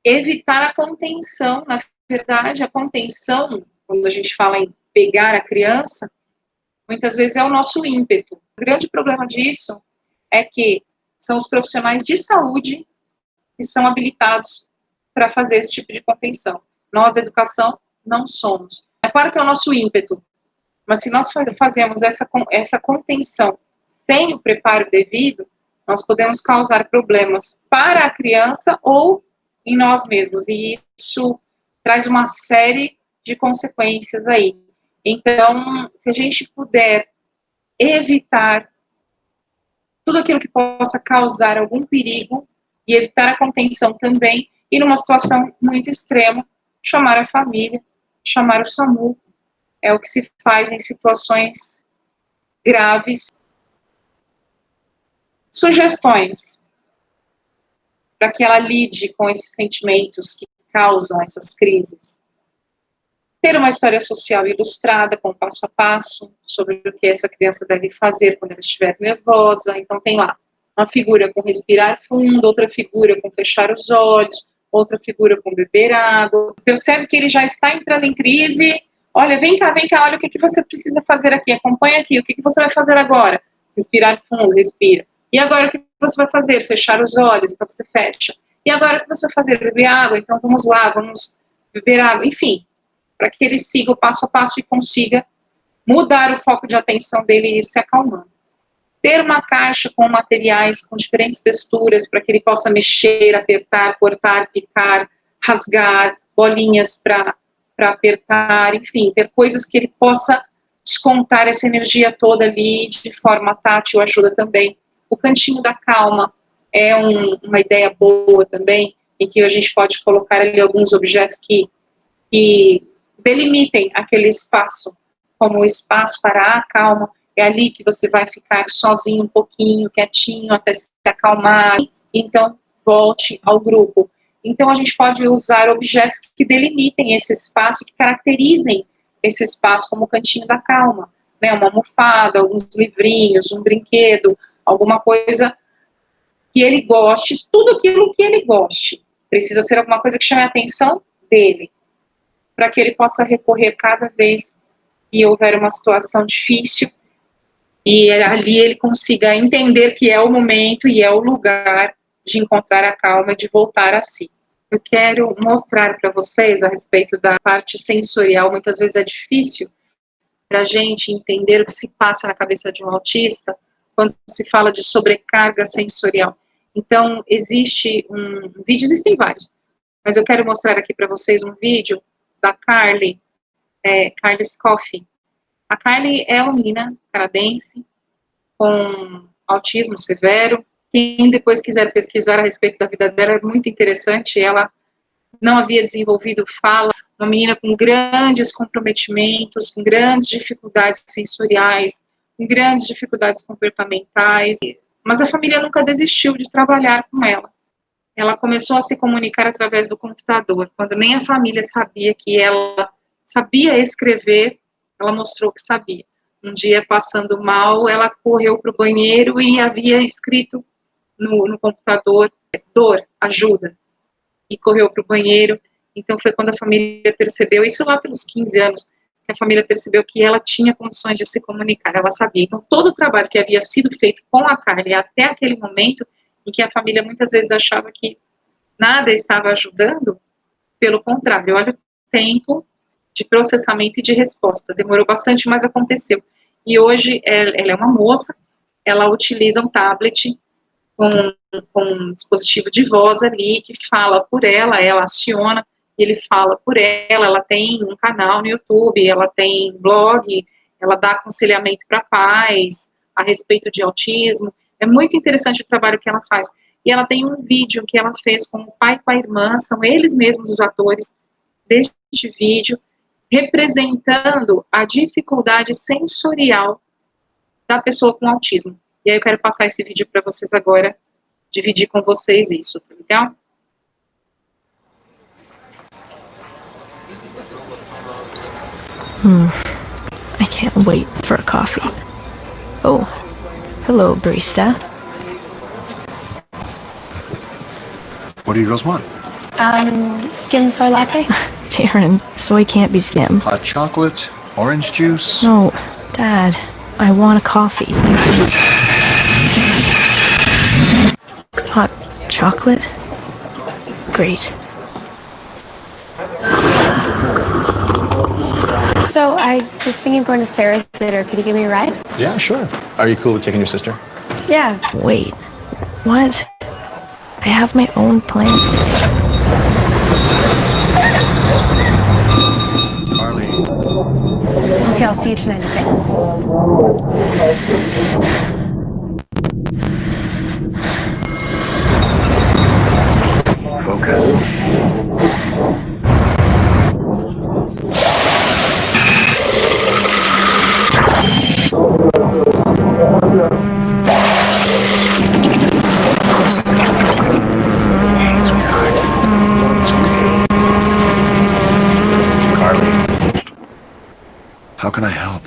Speaker 2: evitar a contenção. Na verdade, a contenção, quando a gente fala em pegar a criança, muitas vezes é o nosso ímpeto. O grande problema disso é que são os profissionais de saúde que são habilitados para fazer esse tipo de contenção. Nós, da educação, não somos. É claro que é o nosso ímpeto, mas se nós fazemos essa contenção sem o preparo devido, nós podemos causar problemas para a criança ou em nós mesmos, e isso traz uma série de consequências aí. Então, se a gente puder evitar tudo aquilo que possa causar algum perigo e evitar a contenção também, e numa situação muito extrema, chamar a família, chamar o SAMU, é o que se faz em situações graves. Sugestões para que ela lide com esses sentimentos que causam essas crises. Ter uma história social ilustrada, com passo a passo, sobre o que essa criança deve fazer quando ela estiver nervosa. Então, tem lá uma figura com respirar fundo, outra figura com fechar os olhos, outra figura com beber água. Percebe que ele já está entrando em crise. Olha, vem cá, olha o que você precisa fazer aqui, acompanha aqui, o que você vai fazer agora? Respirar fundo, respira. E agora o que você vai fazer? Fechar os olhos, então você fecha. E agora o que você vai fazer? Beber água, então vamos lá, vamos beber água, enfim, para que ele siga o passo a passo e consiga mudar o foco de atenção dele e ir se acalmando. Ter uma caixa com materiais com diferentes texturas para que ele possa mexer, apertar, cortar, picar, rasgar, bolinhas para apertar, enfim, ter coisas que ele possa descontar essa energia toda ali de forma tátil ajuda também. O cantinho da calma é uma ideia boa também, em que a gente pode colocar ali alguns objetos que delimitem aquele espaço como o espaço para a calma. É ali que você vai ficar sozinho um pouquinho, quietinho, até se acalmar. Então, volte ao grupo. Então, a gente pode usar objetos que delimitem esse espaço, que caracterizem esse espaço como o cantinho da calma, né? Uma almofada, alguns livrinhos, um brinquedo, alguma coisa que ele goste, tudo aquilo que ele goste. Precisa ser alguma coisa que chame a atenção dele, para que ele possa recorrer cada vez que houver uma situação difícil, e ali ele consiga entender que é o momento e é o lugar de encontrar a calma e de voltar a si. Eu quero mostrar para vocês a respeito da parte sensorial. Muitas vezes é difícil para a gente entender o que se passa na cabeça de um autista quando se fala de sobrecarga sensorial. Então, existe um vídeo, existem vários, mas eu quero mostrar aqui para vocês um vídeo da Carly Scofield. A Carly é uma menina canadense com autismo severo. Quem depois quiser pesquisar a respeito da vida dela é muito interessante. Ela não havia desenvolvido fala, uma menina com grandes comprometimentos, com grandes dificuldades sensoriais, com grandes dificuldades comportamentais, mas a família nunca desistiu de trabalhar com ela. Ela começou a se comunicar através do computador, quando nem a família sabia que ela sabia escrever, ela mostrou que sabia. Um dia, passando mal, ela correu para o banheiro e havia escrito no computador, dor, ajuda, e correu para o banheiro. Então foi quando a família percebeu, isso lá pelos 15 anos, que a família percebeu que ela tinha condições de se comunicar, ela sabia. Então todo o trabalho que havia sido feito com a Carly até aquele momento, em que a família muitas vezes achava que nada estava ajudando, pelo contrário, olha o tempo de processamento e de resposta, demorou bastante, mas aconteceu. E hoje ela é uma moça, ela utiliza um tablet com um dispositivo de voz ali, que fala por ela aciona, ele fala por ela tem um canal no YouTube, ela tem blog, ela dá aconselhamento para pais a respeito de autismo. É muito interessante o trabalho que ela faz. E ela tem um vídeo que ela fez com o pai e com a irmã, são eles mesmos os atores deste vídeo, representando a dificuldade sensorial da pessoa com autismo. E aí eu quero passar esse vídeo para vocês agora, dividir com vocês isso, tá legal?
Speaker 3: I can't wait for a coffee. Oh, hello, barista.
Speaker 4: What do you girls want?
Speaker 5: Skim soy latte?
Speaker 3: Darren, soy can't be skim.
Speaker 4: Hot chocolate, orange juice?
Speaker 3: No, Dad, I want a coffee. Hot chocolate? Great.
Speaker 5: So, I was thinking of going to Sarah's later. Could you give me a ride?
Speaker 4: Yeah, sure. Are you cool with taking your sister?
Speaker 5: Yeah.
Speaker 3: Wait, what? I have my own plan.
Speaker 4: Carly.
Speaker 5: Okay, I'll see you tonight, okay?
Speaker 4: Focus. Carly. How can I help?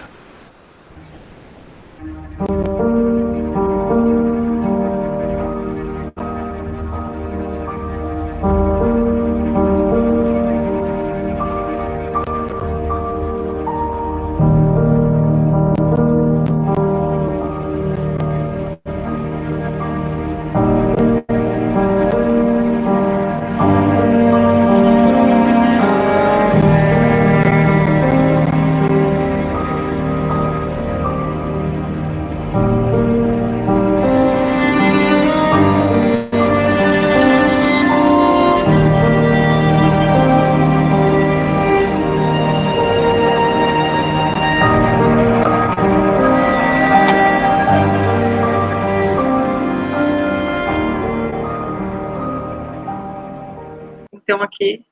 Speaker 2: Então aqui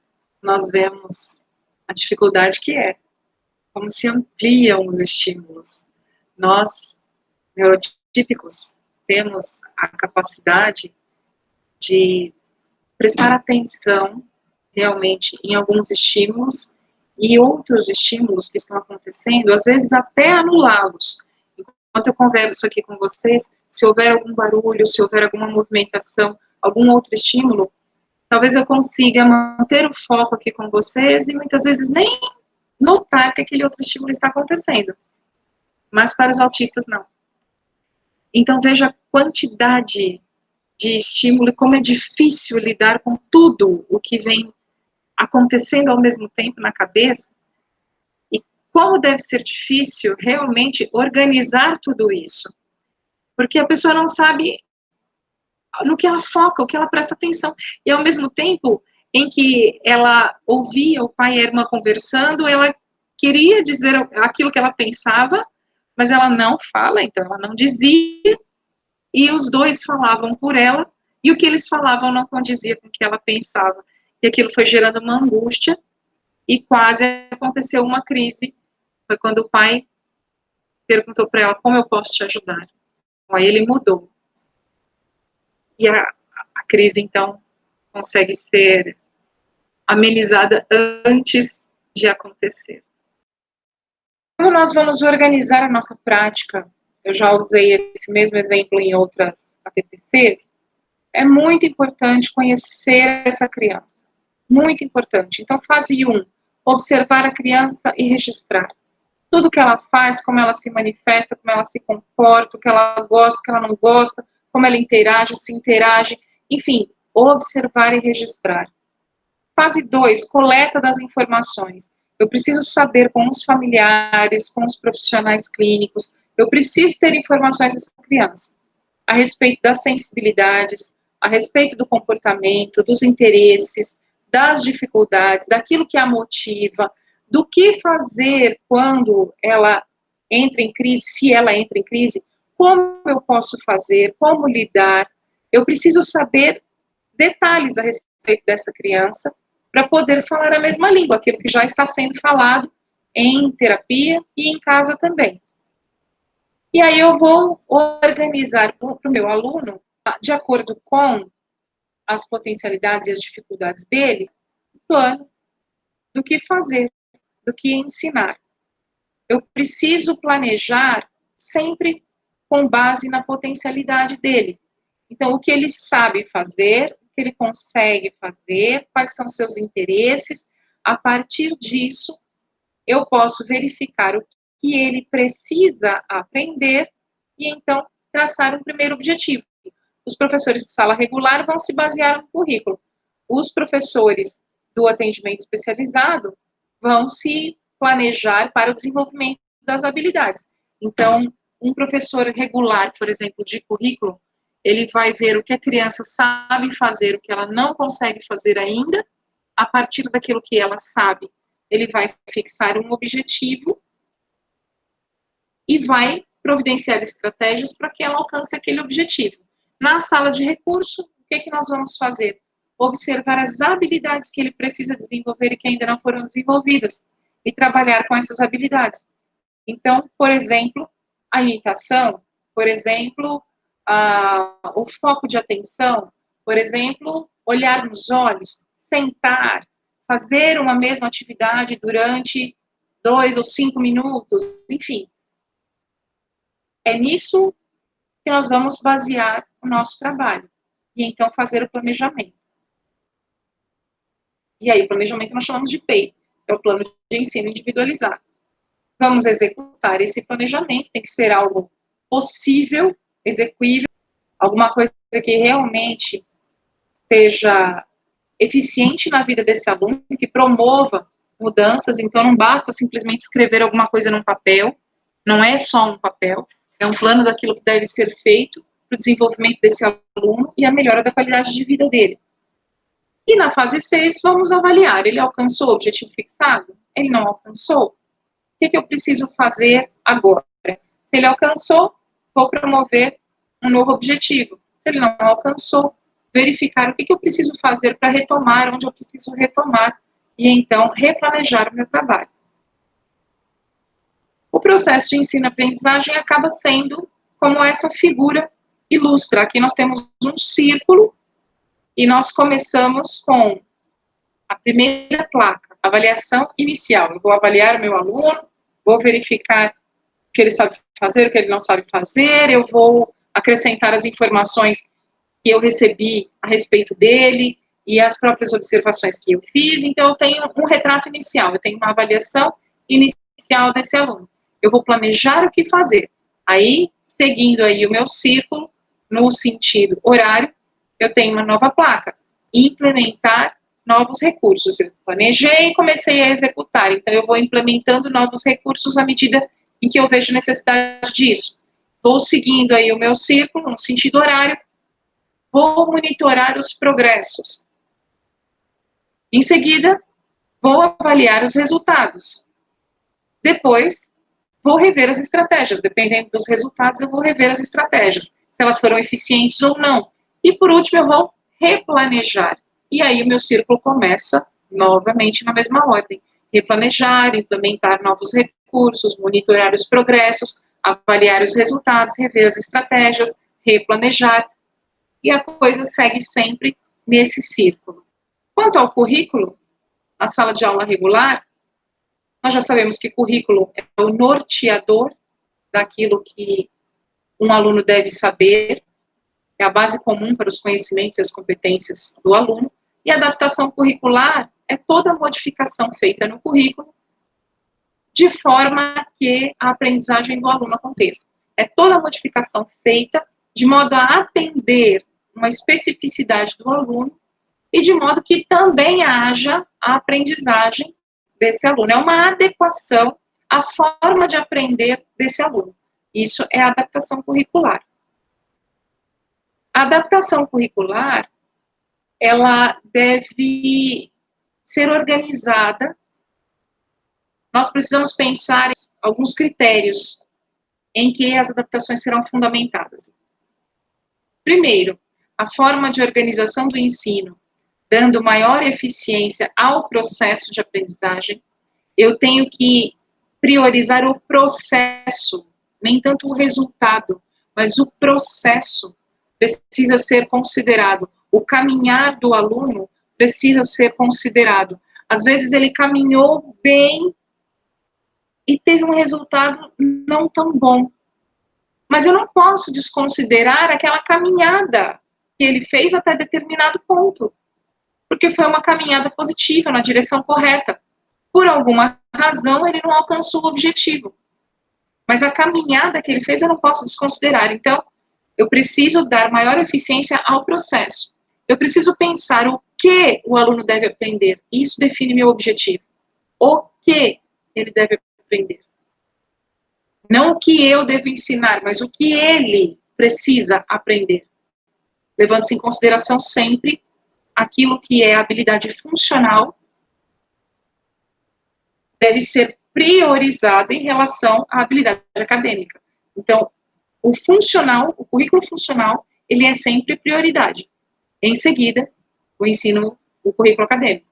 Speaker 2: nós vemos a dificuldade que é, como se ampliam os estímulos. Nós, neurotípicos, temos a capacidade de prestar atenção realmente em alguns estímulos e outros estímulos que estão acontecendo, às vezes até anulá-los. Enquanto eu converso aqui com vocês, se houver algum barulho, se houver alguma movimentação, algum outro estímulo, talvez eu consiga manter o foco aqui com vocês e muitas vezes nem notar que aquele outro estímulo está acontecendo. Mas para os autistas, não. Então veja a quantidade de estímulo e como é difícil lidar com tudo o que vem acontecendo ao mesmo tempo na cabeça e como deve ser difícil realmente organizar tudo isso. Porque a pessoa não sabe no que ela foca, o que ela presta atenção. E ao mesmo tempo em que ela ouvia o pai e a irmã conversando, ela queria dizer aquilo que ela pensava, mas ela não fala, então ela não dizia, e os dois falavam por ela, e o que eles falavam não condizia com o que ela pensava. E aquilo foi gerando uma angústia, e quase aconteceu uma crise. Foi quando o pai perguntou para ela, como eu posso te ajudar? Aí ele mudou. E a crise, então, consegue ser amenizada antes de acontecer. nós vamos organizar a nossa prática, eu já usei esse mesmo exemplo em outras ATPCs, é muito importante conhecer essa criança. Muito importante. Então, fase 1, observar a criança e registrar. Tudo que ela faz, como ela se manifesta, como ela se comporta, o que ela gosta, o que ela não gosta, como ela interage, se interage, enfim, observar e registrar. Fase 2, coleta das informações. Eu preciso saber com os familiares, com os profissionais clínicos, eu preciso ter informações dessa criança, a respeito das sensibilidades, a respeito do comportamento, dos interesses, das dificuldades, daquilo que a motiva, do que fazer quando ela entra em crise, se ela entra em crise, como eu posso fazer, como lidar. Eu preciso saber detalhes a respeito dessa criança para poder falar a mesma língua, aquilo que já está sendo falado em terapia e em casa também. E aí eu vou organizar para o meu aluno, de acordo com as potencialidades e as dificuldades dele, o plano do que fazer, do que ensinar. Eu preciso planejar sempre com base na potencialidade dele. Então, o que ele sabe fazer, o que ele consegue fazer, quais são seus interesses. A partir disso, eu posso verificar o que ele precisa aprender e, então, traçar um primeiro objetivo. Os professores de sala regular vão se basear no currículo. Os professores do atendimento especializado vão se planejar para o desenvolvimento das habilidades. Então, um professor regular, por exemplo, de currículo, ele vai ver o que a criança sabe fazer, o que ela não consegue fazer ainda. A partir daquilo que ela sabe, ele vai fixar um objetivo e vai providenciar estratégias para que ela alcance aquele objetivo. Na sala de recurso, o que nós vamos fazer? Observar as habilidades que ele precisa desenvolver e que ainda não foram desenvolvidas, e trabalhar com essas habilidades. Então, por exemplo, a imitação, por exemplo, o foco de atenção, por exemplo, olhar nos olhos, sentar, fazer uma mesma atividade durante 2 ou 5 minutos, enfim. É nisso que nós vamos basear o nosso trabalho. E então fazer o planejamento. E aí, o planejamento nós chamamos de PEI, que é o plano de ensino individualizado. Vamos executar esse planejamento, tem que ser algo possível, execuível, alguma coisa que realmente seja eficiente na vida desse aluno, que promova mudanças. Então, não basta simplesmente escrever alguma coisa num papel, não é só um papel, é um plano daquilo que deve ser feito para o desenvolvimento desse aluno e a melhora da qualidade de vida dele. E na fase 6, vamos avaliar, ele alcançou o objetivo fixado? Ele não alcançou? O que eu preciso fazer agora? Se ele alcançou, vou promover um novo objetivo. Se ele não alcançou, verificar o que eu preciso fazer para retomar onde eu preciso retomar e então replanejar o meu trabalho. O processo de ensino-aprendizagem acaba sendo como essa figura ilustra. Aqui nós temos um círculo e nós começamos com a primeira placa, avaliação inicial. Eu vou avaliar o meu aluno, vou verificar o que ele sabe fazer, o que ele não sabe fazer, eu vou acrescentar as informações que eu recebi a respeito dele e as próprias observações que eu fiz. Então, eu tenho um retrato inicial, eu tenho uma avaliação inicial desse aluno. Eu vou planejar o que fazer. Aí, seguindo aí o meu círculo, no sentido horário, eu tenho uma nova placa, implementar novos recursos. Eu planejei e comecei a executar, então eu vou implementando novos recursos à medida em que eu vejo necessidade disso. Vou seguindo aí o meu círculo, no sentido horário, vou monitorar os progressos. Em seguida, vou avaliar os resultados. Depois, vou rever as estratégias. Dependendo dos resultados, eu vou rever as estratégias, se elas foram eficientes ou não. E, por último, eu vou replanejar. E aí o meu círculo começa novamente na mesma ordem. Replanejar, implementar novos recursos, monitorar os progressos, avaliar os resultados, rever as estratégias, replanejar. E a coisa segue sempre nesse círculo. Quanto ao currículo, a sala de aula regular, Nós já sabemos que currículo é o norteador daquilo que um aluno deve saber, é a base comum para os conhecimentos e as competências do aluno, e a adaptação curricular é toda a modificação feita no currículo de forma que a aprendizagem do aluno aconteça. É toda a modificação feita de modo a atender uma especificidade do aluno e de modo que também haja a aprendizagem desse aluno. É uma adequação à forma de aprender desse aluno. Isso é a adaptação curricular. A adaptação curricular, ela deve ser organizada. Nós precisamos pensar em alguns critérios em que as adaptações serão fundamentadas. Primeiro, a forma de organização do ensino, dando maior eficiência ao processo de aprendizagem. Eu tenho que priorizar o processo, nem tanto o resultado, mas o processo precisa ser considerado. O caminhar do aluno precisa ser considerado. Às vezes ele caminhou bem e teve um resultado não tão bom. Mas eu não posso desconsiderar aquela caminhada que ele fez até determinado ponto, porque foi uma caminhada positiva, na direção correta. Por alguma razão, ele não alcançou o objetivo. Mas a caminhada que ele fez, eu não posso desconsiderar. Então, eu preciso dar maior eficiência ao processo. Eu preciso pensar o que o aluno deve aprender. Isso define meu objetivo. O que ele deve aprender. Não o que eu devo ensinar, mas o que ele precisa aprender. Levando-se em consideração sempre aquilo que é habilidade funcional deve ser priorizado em relação à habilidade acadêmica. Então, o funcional, o currículo funcional, ele é sempre prioridade. Em seguida, o currículo acadêmico.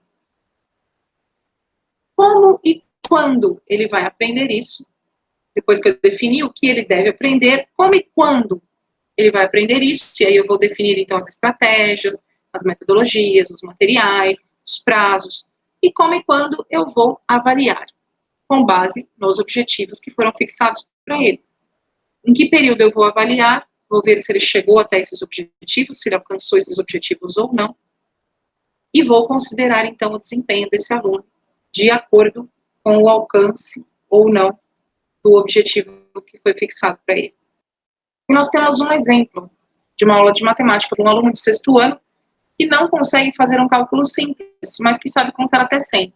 Speaker 2: Como e quando ele vai aprender isso? Depois que eu defini o que ele deve aprender, como e quando ele vai aprender isso, e aí eu vou definir, então, as estratégias, as metodologias, os materiais, os prazos, e como e quando eu vou avaliar, com base nos objetivos que foram fixados para ele. Em que período eu vou avaliar, vou ver se ele chegou até esses objetivos, se ele alcançou esses objetivos ou não, e vou considerar, então, o desempenho desse aluno, de acordo com o alcance ou não do objetivo que foi fixado para ele. E nós temos um exemplo de uma aula de matemática de um aluno de 6º ano que não consegue fazer um cálculo simples, mas que sabe contar até 100.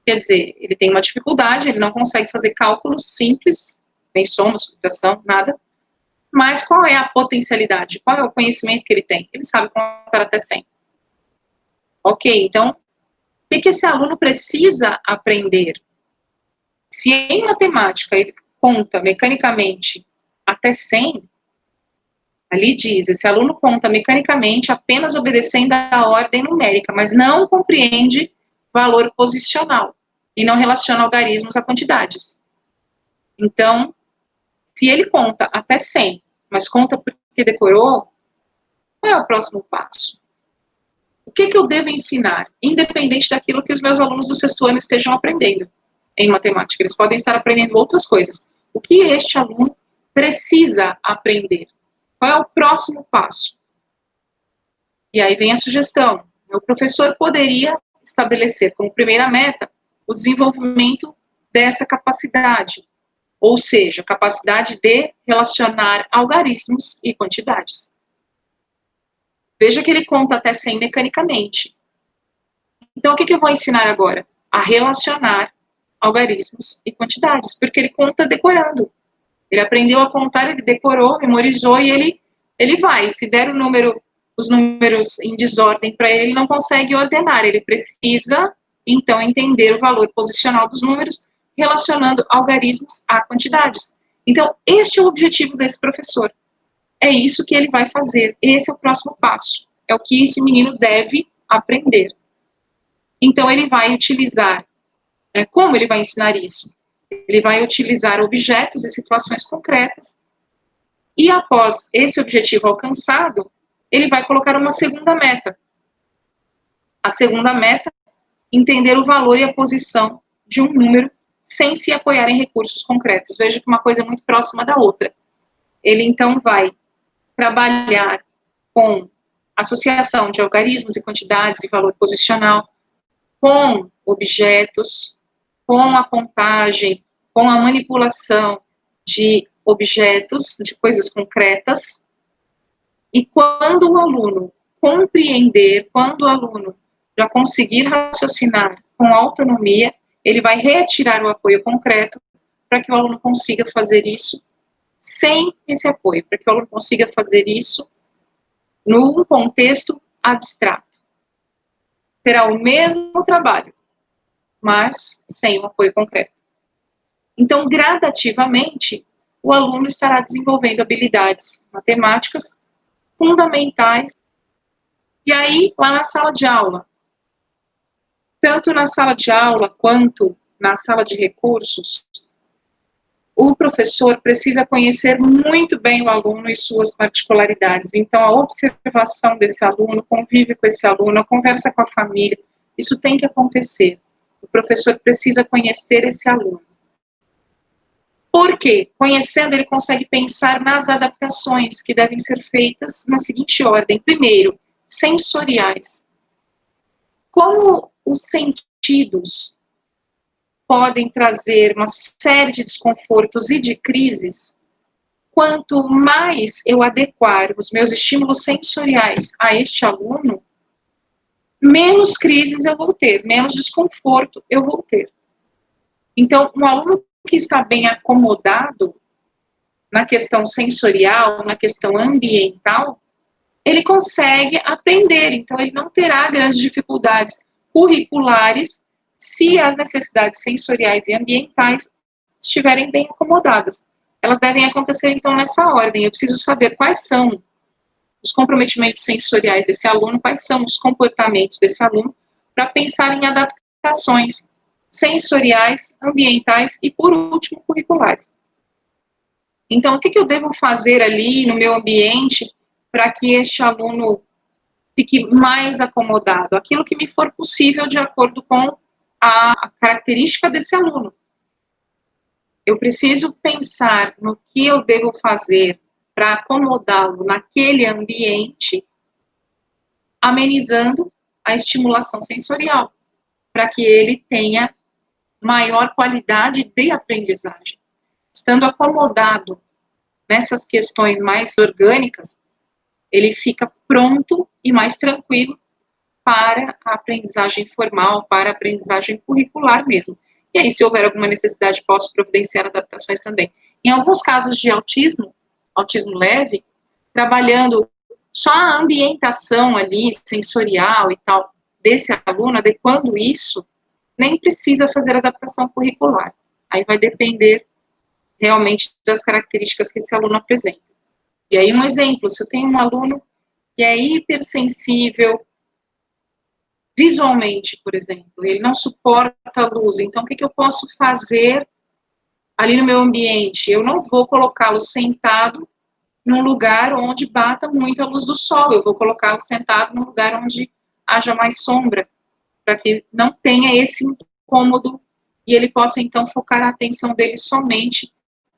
Speaker 2: Quer dizer, ele tem uma dificuldade, ele não consegue fazer cálculos simples, nem soma, subtração, nada. Mas qual é a potencialidade? Qual é o conhecimento que ele tem? Ele sabe contar até 100. Ok, então, o que esse aluno precisa aprender? Se em matemática ele conta mecanicamente até 100, ali diz, esse aluno conta mecanicamente apenas obedecendo a ordem numérica, mas não compreende valor posicional e não relaciona algarismos a quantidades. Então, se ele conta até 100, mas conta porque decorou, qual é o próximo passo? O que eu devo ensinar, independente daquilo que os meus alunos do 6º ano estejam aprendendo em matemática? Eles podem estar aprendendo outras coisas. O que este aluno precisa aprender? Qual é o próximo passo? E aí vem a sugestão. O professor poderia estabelecer como primeira meta o desenvolvimento dessa capacidade, ou seja, capacidade de relacionar algarismos e quantidades. Veja que ele conta até 100 mecanicamente. Então, o que eu vou ensinar agora? A relacionar algarismos e quantidades, porque ele conta decorando. Ele aprendeu a contar, ele decorou, memorizou e ele vai. Se der os números em desordem para ele, ele não consegue ordenar. Ele precisa, então, entender o valor posicional dos números, relacionando algarismos a quantidades. Então, este é o objetivo desse professor. É isso que ele vai fazer. Esse é o próximo passo. É o que esse menino deve aprender. Então, ele vai utilizar. Como ele vai ensinar isso? Ele vai utilizar objetos e situações concretas. E após esse objetivo alcançado, ele vai colocar uma segunda meta. A segunda meta, entender o valor e a posição de um número sem se apoiar em recursos concretos. Veja que uma coisa é muito próxima da outra. Ele, então, vai trabalhar com associação de algarismos e quantidades e valor posicional, com objetos, com a contagem, com a manipulação de objetos, de coisas concretas. E quando o aluno compreender, quando o aluno já conseguir raciocinar com autonomia, ele vai retirar o apoio concreto para que o aluno consiga fazer isso sem esse apoio, para que o aluno consiga fazer isso num contexto abstrato. Terá o mesmo trabalho, mas sem o apoio concreto. Então, gradativamente, o aluno estará desenvolvendo habilidades matemáticas fundamentais. E aí, lá na sala de aula, tanto na sala de aula quanto na sala de recursos, o professor precisa conhecer muito bem o aluno e suas particularidades. Então, a observação desse aluno, convívio com esse aluno, a conversa com a família, isso tem que acontecer. O professor precisa conhecer esse aluno. Por quê? Conhecendo, ele consegue pensar nas adaptações que devem ser feitas na seguinte ordem. Primeiro, sensoriais. Como os sentidos podem trazer uma série de desconfortos e de crises, quanto mais eu adequar os meus estímulos sensoriais a este aluno, menos crises eu vou ter, menos desconforto eu vou ter. Então, um aluno que está bem acomodado na questão sensorial, na questão ambiental, ele consegue aprender, então ele não terá grandes dificuldades curriculares se as necessidades sensoriais e ambientais estiverem bem acomodadas. Elas devem acontecer, então, nessa ordem. Eu preciso saber quais são os comprometimentos sensoriais desse aluno, quais são os comportamentos desse aluno, para pensar em adaptações sensoriais, ambientais e, por último, curriculares. Então, o que eu devo fazer ali no meu ambiente para que este aluno fique mais acomodado? Aquilo que me for possível de acordo com a característica desse aluno. Eu preciso pensar no que eu devo fazer para acomodá-lo naquele ambiente, amenizando a estimulação sensorial, para que ele tenha maior qualidade de aprendizagem. Estando acomodado nessas questões mais orgânicas, ele fica pronto e mais tranquilo para a aprendizagem formal, para a aprendizagem curricular mesmo. E aí, se houver alguma necessidade, posso providenciar adaptações também. Em alguns casos de autismo leve, trabalhando só a ambientação ali, sensorial e tal, desse aluno, adequando isso, nem precisa fazer adaptação curricular. Aí vai depender realmente das características que esse aluno apresenta. E aí, um exemplo, se eu tenho um aluno que é hipersensível visualmente, por exemplo, ele não suporta a luz, então o que eu posso fazer ali no meu ambiente? Eu não vou colocá-lo sentado num lugar onde bata muito a luz do sol, eu vou colocá-lo sentado num lugar onde haja mais sombra, para que não tenha esse incômodo e ele possa, então, focar a atenção dele somente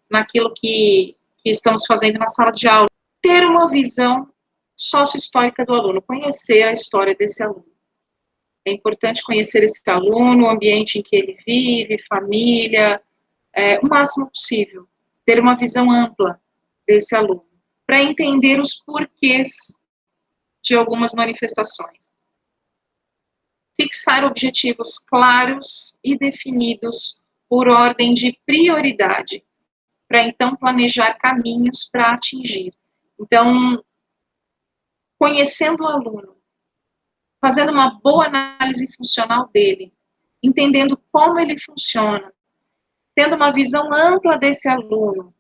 Speaker 2: naquilo que estamos fazendo na sala de aula. Ter uma visão sócio-histórica do aluno, conhecer a história desse aluno. É importante conhecer esse aluno, o ambiente em que ele vive, família, o máximo possível. Ter uma visão ampla desse aluno, para entender os porquês de algumas manifestações. Fixar objetivos claros e definidos por ordem de prioridade, para então planejar caminhos para atingir. Então, conhecendo o aluno, fazendo uma boa análise funcional dele, entendendo como ele funciona, tendo uma visão ampla desse aluno,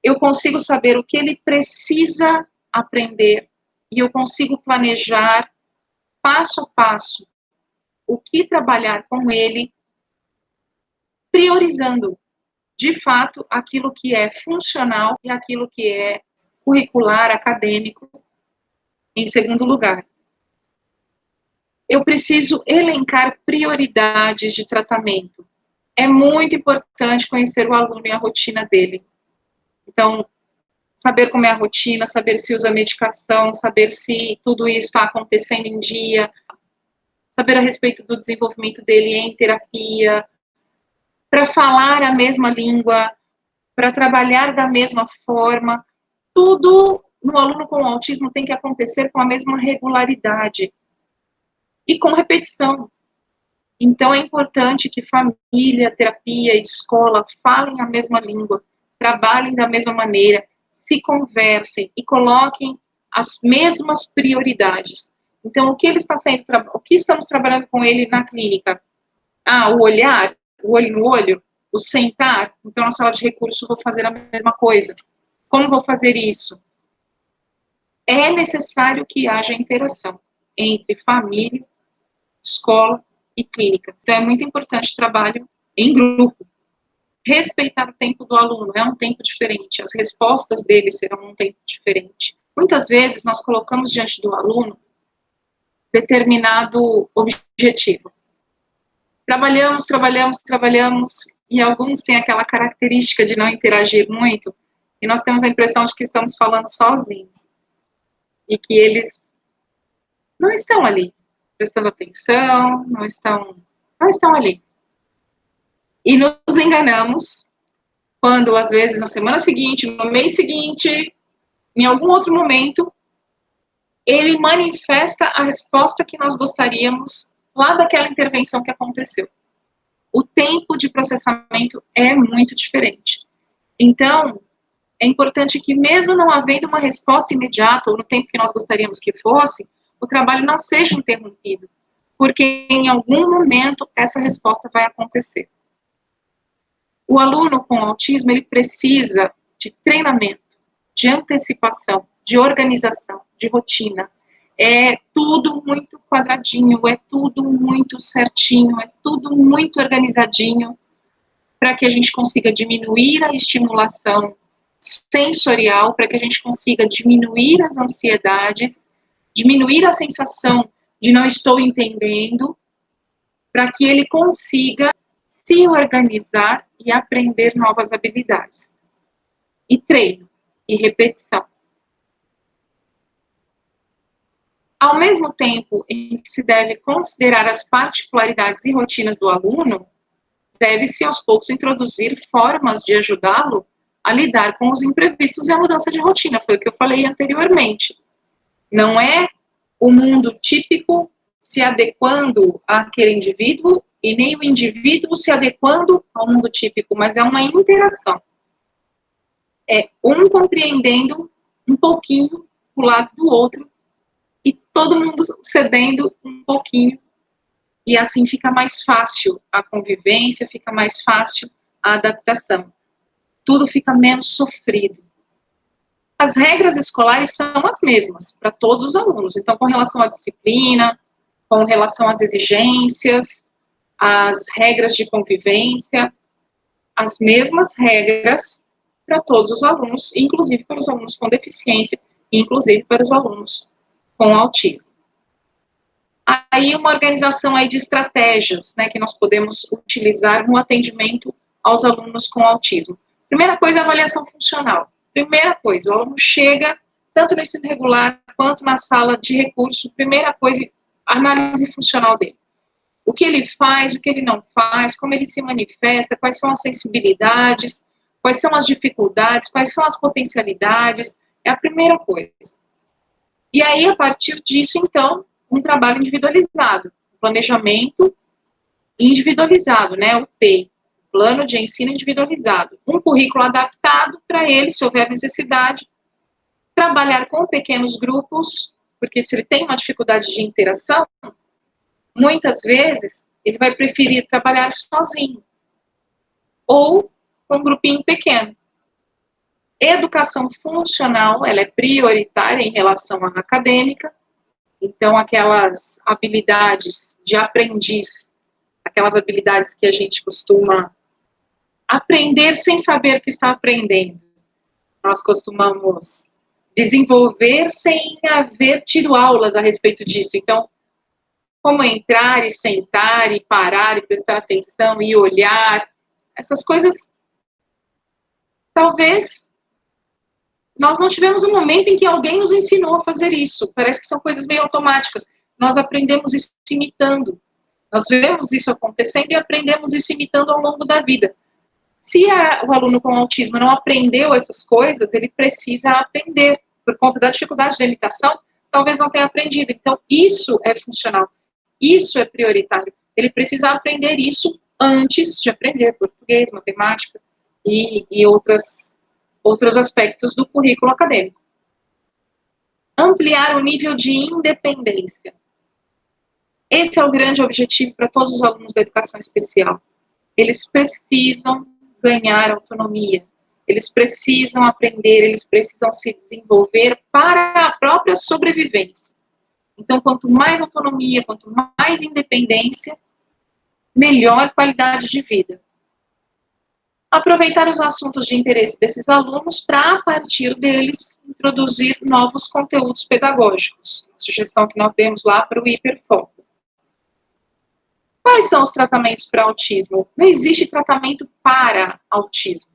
Speaker 2: eu consigo saber o que ele precisa aprender e eu consigo planejar passo a passo o que trabalhar com ele, priorizando, de fato, aquilo que é funcional e aquilo que é curricular, acadêmico, em segundo lugar. Eu preciso elencar prioridades de tratamento. É muito importante conhecer o aluno e a rotina dele. Então, saber como é a rotina, saber se usa medicação, saber se tudo isso está acontecendo em dia, saber a respeito do desenvolvimento dele em terapia, para falar a mesma língua, para trabalhar da mesma forma. Tudo no aluno com autismo tem que acontecer com a mesma regularidade e com repetição. Então, é importante que família, terapia e escola falem a mesma língua, trabalhem da mesma maneira, se conversem e coloquem as mesmas prioridades. Então, o que ele está sendo, o que estamos trabalhando com ele na clínica? O olhar, o olho no olho, o sentar. Então, na sala de recurso, vou fazer a mesma coisa. Como vou fazer isso? É necessário que haja interação entre família, escola e clínica. Então, é muito importante o trabalho em grupo. Respeitar o tempo do aluno, é um tempo diferente, as respostas dele serão um tempo diferente. Muitas vezes, nós colocamos diante do aluno determinado objetivo. Trabalhamos, e alguns têm aquela característica de não interagir muito, e nós temos a impressão de que estamos falando sozinhos, e que eles não estão ali, prestando atenção, não estão ali. E nos enganamos quando, às vezes, na semana seguinte, no mês seguinte, em algum outro momento, ele manifesta a resposta que nós gostaríamos lá daquela intervenção que aconteceu. O tempo de processamento é muito diferente. Então, é importante que, mesmo não havendo uma resposta imediata, ou no tempo que nós gostaríamos que fosse, o trabalho não seja interrompido, porque em algum momento essa resposta vai acontecer. O aluno com autismo, ele precisa de treinamento, de antecipação, de organização, de rotina. É tudo muito quadradinho, é tudo muito certinho, é tudo muito organizadinho, para que a gente consiga diminuir a estimulação sensorial, para que a gente consiga diminuir as ansiedades, diminuir a sensação de não estou entendendo, para que ele consiga se organizar e aprender novas habilidades. E treino, e repetição. Ao mesmo tempo em que se deve considerar as particularidades e rotinas do aluno, deve-se aos poucos introduzir formas de ajudá-lo a lidar com os imprevistos e a mudança de rotina, foi o que eu falei anteriormente. Não é o mundo típico se adequando àquele indivíduo e nem o indivíduo se adequando ao mundo típico, mas é uma interação. É um compreendendo um pouquinho o lado do outro e todo mundo cedendo um pouquinho. E assim fica mais fácil a convivência, fica mais fácil a adaptação. Tudo fica menos sofrido. As regras escolares são as mesmas para todos os alunos. Então, com relação à disciplina, com relação às exigências, as regras de convivência, as mesmas regras para todos os alunos, inclusive para os alunos com deficiência, inclusive para os alunos com autismo. Aí uma organização aí de estratégias, né, que nós podemos utilizar no atendimento aos alunos com autismo. Primeira coisa, a avaliação funcional. Primeira coisa, o aluno chega, tanto no ensino regular quanto na sala de recurso, primeira coisa, a análise funcional dele. O que ele faz, o que ele não faz, como ele se manifesta, quais são as sensibilidades, quais são as dificuldades, quais são as potencialidades, é a primeira coisa. E aí, a partir disso, então, um trabalho individualizado, planejamento individualizado, né, o PEI, Plano de Ensino Individualizado, um currículo adaptado para ele, se houver necessidade, trabalhar com pequenos grupos, porque se ele tem uma dificuldade de interação, muitas vezes ele vai preferir trabalhar sozinho, ou com um grupinho pequeno. Educação funcional, ela é prioritária em relação à acadêmica, então aquelas habilidades de aprendiz, aquelas habilidades que a gente costuma aprender sem saber que está aprendendo. Nós costumamos desenvolver sem haver tido aulas a respeito disso. Então, como entrar e sentar e parar e prestar atenção e olhar, essas coisas, talvez nós não tivemos um momento em que alguém nos ensinou a fazer isso. Parece que são coisas meio automáticas. Nós aprendemos isso imitando. Nós vemos isso acontecendo e aprendemos isso imitando ao longo da vida. Se o aluno com autismo não aprendeu essas coisas, ele precisa aprender. Por conta da dificuldade da imitação, talvez não tenha aprendido. Então, isso é funcional. Isso é prioritário. Ele precisa aprender isso antes de aprender português, matemática e outros aspectos do currículo acadêmico. Ampliar o nível de independência. Esse é o grande objetivo para todos os alunos da educação especial. Eles precisam ganhar autonomia, eles precisam aprender, eles precisam se desenvolver para a própria sobrevivência. Então, quanto mais autonomia, quanto mais independência, melhor qualidade de vida. Aproveitar os assuntos de interesse desses alunos para, a partir deles, introduzir novos conteúdos pedagógicos. A sugestão que nós demos lá para o hiperfoco. Quais são os tratamentos para autismo? Não existe tratamento para autismo.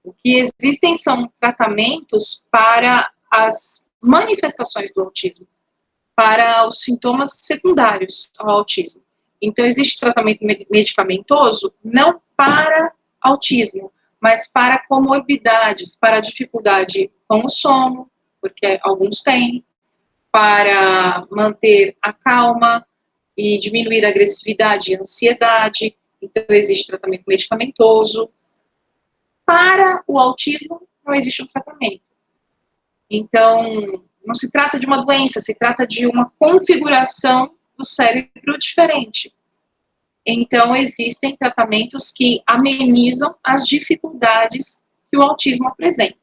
Speaker 2: O que existem são tratamentos para as manifestações do autismo, para os sintomas secundários ao autismo. Então, existe tratamento medicamentoso não para autismo, mas para comorbidades, para dificuldade com o sono, porque alguns têm, para manter a calma e diminuir a agressividade e a ansiedade. Então, existe tratamento medicamentoso. Para o autismo, não existe um tratamento. Então, não se trata de uma doença, se trata de uma configuração do cérebro diferente. Então, existem tratamentos que amenizam as dificuldades que o autismo apresenta.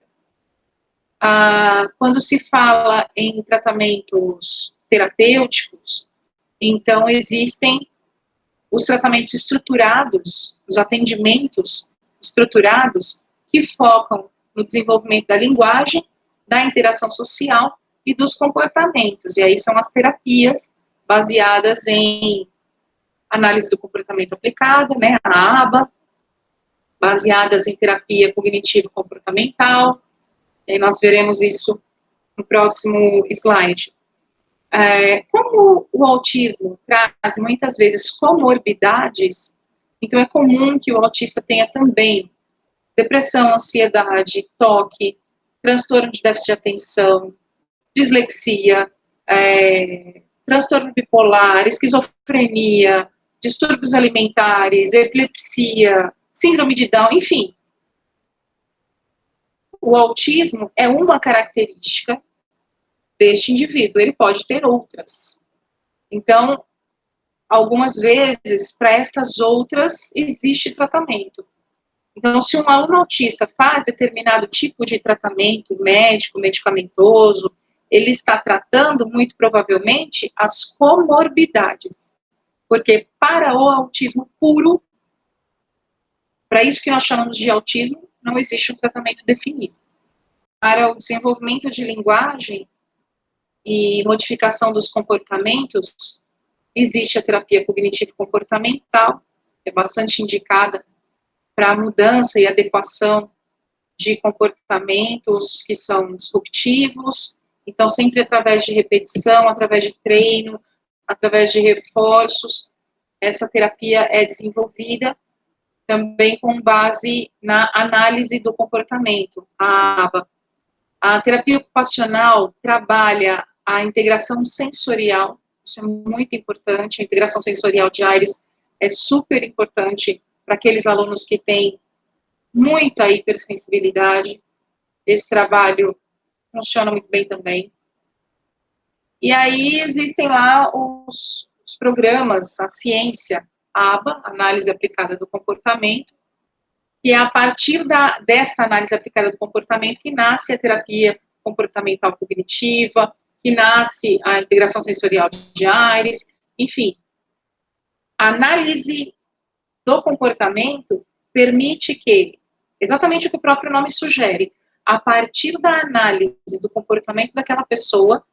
Speaker 2: Quando se fala em tratamentos terapêuticos, então existem os tratamentos estruturados, os atendimentos estruturados, que focam no desenvolvimento da linguagem, da interação social e dos comportamentos. E aí são as terapias baseadas em análise do comportamento aplicada, né, a ABA, baseadas em terapia cognitivo-comportamental. E nós veremos isso no próximo slide. Como o autismo traz muitas vezes comorbidades, então é comum que o autista tenha também depressão, ansiedade, toque, transtorno de déficit de atenção, dislexia, transtorno bipolar, esquizofrenia, distúrbios alimentares, epilepsia, síndrome de Down, enfim. O autismo é uma característica deste indivíduo, ele pode ter outras. Então, algumas vezes, para estas outras, existe tratamento. Então, se um aluno autista faz determinado tipo de tratamento médico, medicamentoso, ele está tratando, muito provavelmente, as comorbidades. Porque para o autismo puro, para isso que nós chamamos de autismo, não existe um tratamento definido. Para o desenvolvimento de linguagem e modificação dos comportamentos, existe a terapia cognitivo-comportamental, que é bastante indicada para a mudança e adequação de comportamentos que são disruptivos. Então, sempre através de repetição, através de treino, através de reforços, essa terapia é desenvolvida também com base na análise do comportamento, a ABA. A terapia ocupacional trabalha a integração sensorial, isso é muito importante, a integração sensorial de Aires é super importante para aqueles alunos que têm muita hipersensibilidade. Esse trabalho funciona muito bem também. E aí existem lá os programas, a ciência, ABA, Análise Aplicada do Comportamento, que é a partir dessa análise aplicada do comportamento que nasce a terapia comportamental cognitiva, que nasce a integração sensorial de Aires, enfim. A análise do comportamento permite que, exatamente o que o próprio nome sugere, a partir da análise do comportamento daquela pessoa,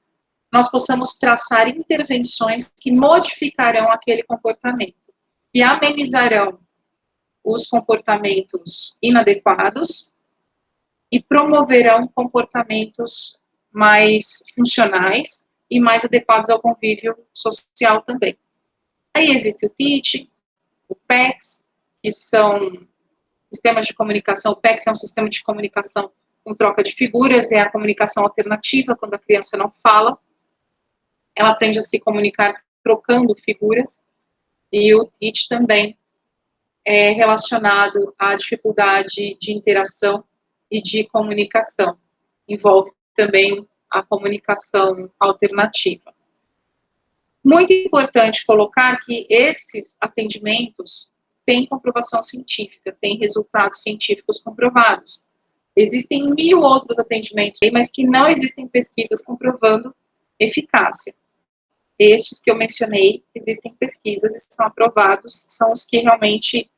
Speaker 2: nós possamos traçar intervenções que modificarão aquele comportamento, que amenizarão os comportamentos inadequados e promoverão comportamentos mais funcionais e mais adequados ao convívio social também. Aí existe o TEACH, o PECS, que são sistemas de comunicação. O PECS é um sistema de comunicação com troca de figuras, é a comunicação alternativa, quando a criança não fala, ela aprende a se comunicar trocando figuras, e o TEACH também é relacionado à dificuldade de interação e de comunicação, envolve também a comunicação alternativa. Muito importante colocar que esses atendimentos têm comprovação científica, têm resultados científicos comprovados. Existem 1000 outros atendimentos, mas que não existem pesquisas comprovando eficácia. Estes que eu mencionei, existem pesquisas e são aprovados, são os que realmente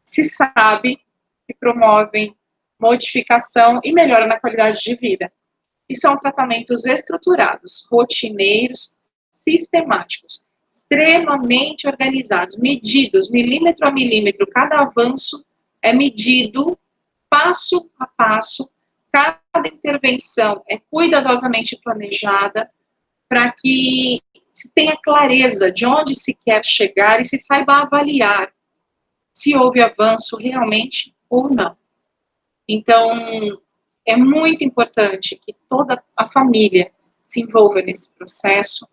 Speaker 2: se sabe que promovem modificação e melhora na qualidade de vida. E são tratamentos estruturados, rotineiros, sistemáticos, extremamente organizados, medidos, milímetro a milímetro, cada avanço é medido passo a passo, cada intervenção é cuidadosamente planejada para que se tenha clareza de onde se quer chegar e se saiba avaliar se houve avanço realmente ou não. Então, é muito importante que toda a família se envolva nesse processo.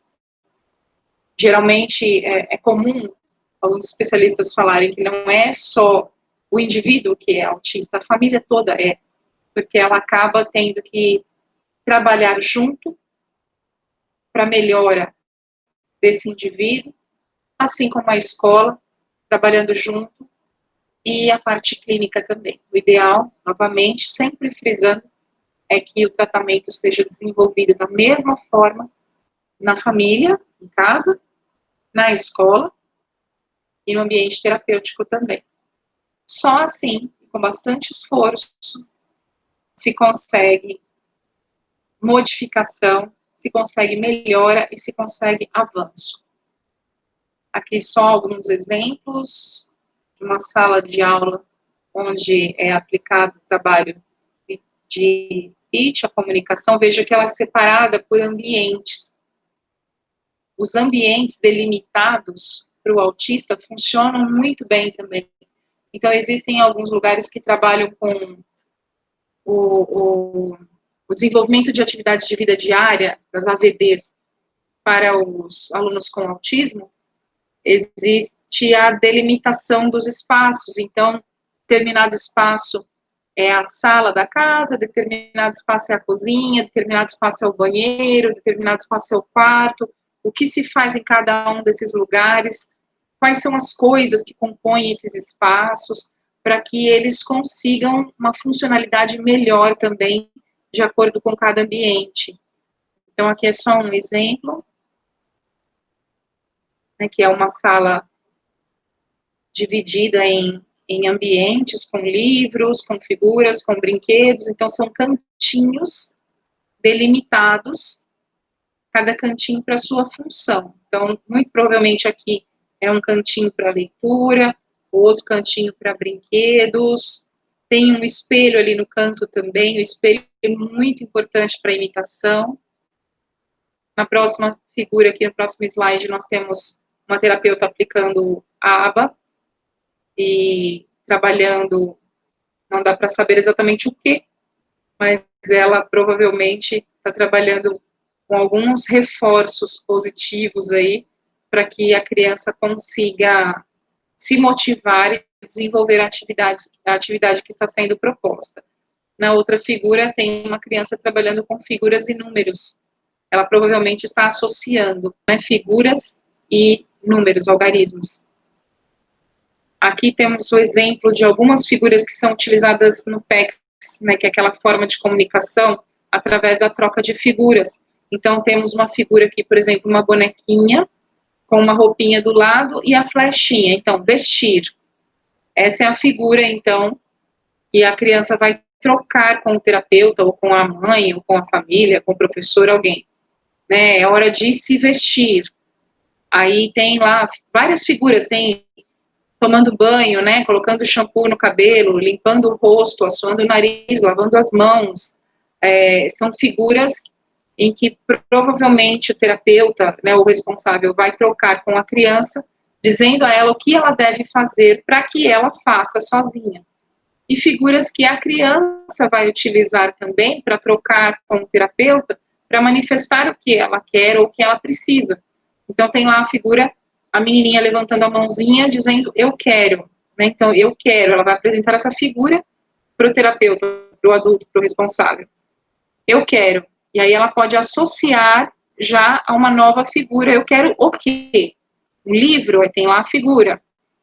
Speaker 2: Geralmente, é comum alguns especialistas falarem que não é só o indivíduo que é autista, a família toda é, porque ela acaba tendo que trabalhar junto para a melhora desse indivíduo, assim como a escola, trabalhando junto, e a parte clínica também. O ideal, novamente, sempre frisando, é que o tratamento seja desenvolvido da mesma forma na família, em casa, na escola e no ambiente terapêutico também. Só assim, com bastante esforço, se consegue modificação, se consegue melhora e se consegue avanço. Aqui só alguns exemplos de uma sala de aula onde é aplicado o trabalho de TEACH, a comunicação. Veja que ela é separada por ambientes. Os ambientes delimitados para o autista funcionam muito bem também. Então, existem alguns lugares que trabalham com o desenvolvimento de atividades de vida diária, das AVDs, para os alunos com autismo. Existe a delimitação dos espaços. Então, determinado espaço é a sala da casa, determinado espaço é a cozinha, determinado espaço é o banheiro, determinado espaço é o quarto. O que se faz em cada um desses lugares, quais são as coisas que compõem esses espaços, para que eles consigam uma funcionalidade melhor também, de acordo com cada ambiente. Então, aqui é só um exemplo, né, que é uma sala dividida em ambientes, com livros, com figuras, com brinquedos. Então, são cantinhos delimitados, cada cantinho para sua função. Então, muito provavelmente aqui é um cantinho para leitura, outro cantinho para brinquedos, tem um espelho ali no canto também, o espelho é muito importante para a imitação. Na próxima figura aqui, no próximo slide, nós temos uma terapeuta aplicando a aba e trabalhando, não dá para saber exatamente o que, mas ela provavelmente está trabalhando com alguns reforços positivos aí, para que a criança consiga se motivar e desenvolver a atividade que está sendo proposta. Na outra figura, tem uma criança trabalhando com figuras e números. Ela provavelmente está associando, né, figuras e números, algarismos. Aqui temos o exemplo de algumas figuras que são utilizadas no PECS, né, que é aquela forma de comunicação através da troca de figuras. Então, temos uma figura aqui, por exemplo, uma bonequinha com uma roupinha do lado e a flechinha. Então, vestir. Essa é a figura, então, que a criança vai trocar com o terapeuta, ou com a mãe, ou com a família, com o professor, alguém. né? É hora de se vestir. Aí tem lá várias figuras, tem tomando banho, né? Colocando shampoo no cabelo, limpando o rosto, assoando o nariz, lavando as mãos. São figuras em que provavelmente o terapeuta, né, o responsável, vai trocar com a criança, dizendo a ela o que ela deve fazer para que ela faça sozinha. E figuras que a criança vai utilizar também para trocar com o terapeuta, para manifestar o que ela quer ou o que ela precisa. Então tem lá a figura, a menininha levantando a mãozinha, dizendo eu quero, né? Então eu quero, ela vai apresentar essa figura para o terapeuta, para o adulto, para o responsável. Eu quero. E aí ela pode associar já a uma nova figura. Eu quero o quê? Um livro, aí tem lá a figura.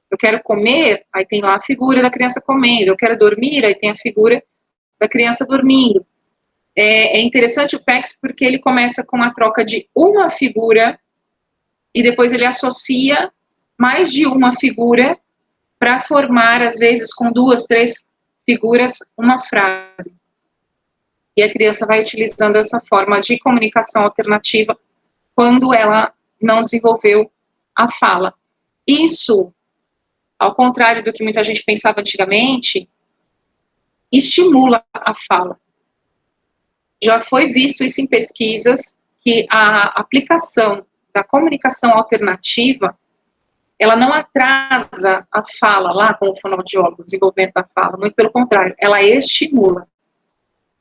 Speaker 2: Eu quero comer, aí tem lá a figura da criança comendo. Eu quero dormir, aí tem a figura da criança dormindo. É interessante o PECS porque ele começa com a troca de uma figura e depois ele associa mais de uma figura para formar, às vezes, com 2, 3 figuras, uma frase. E a criança vai utilizando essa forma de comunicação alternativa quando ela não desenvolveu a fala. Isso, ao contrário do que muita gente pensava antigamente, estimula a fala. Já foi visto isso em pesquisas, que a aplicação da comunicação alternativa, ela não atrasa a fala lá com o fonoaudiólogo, o desenvolvimento da fala, muito pelo contrário, ela estimula.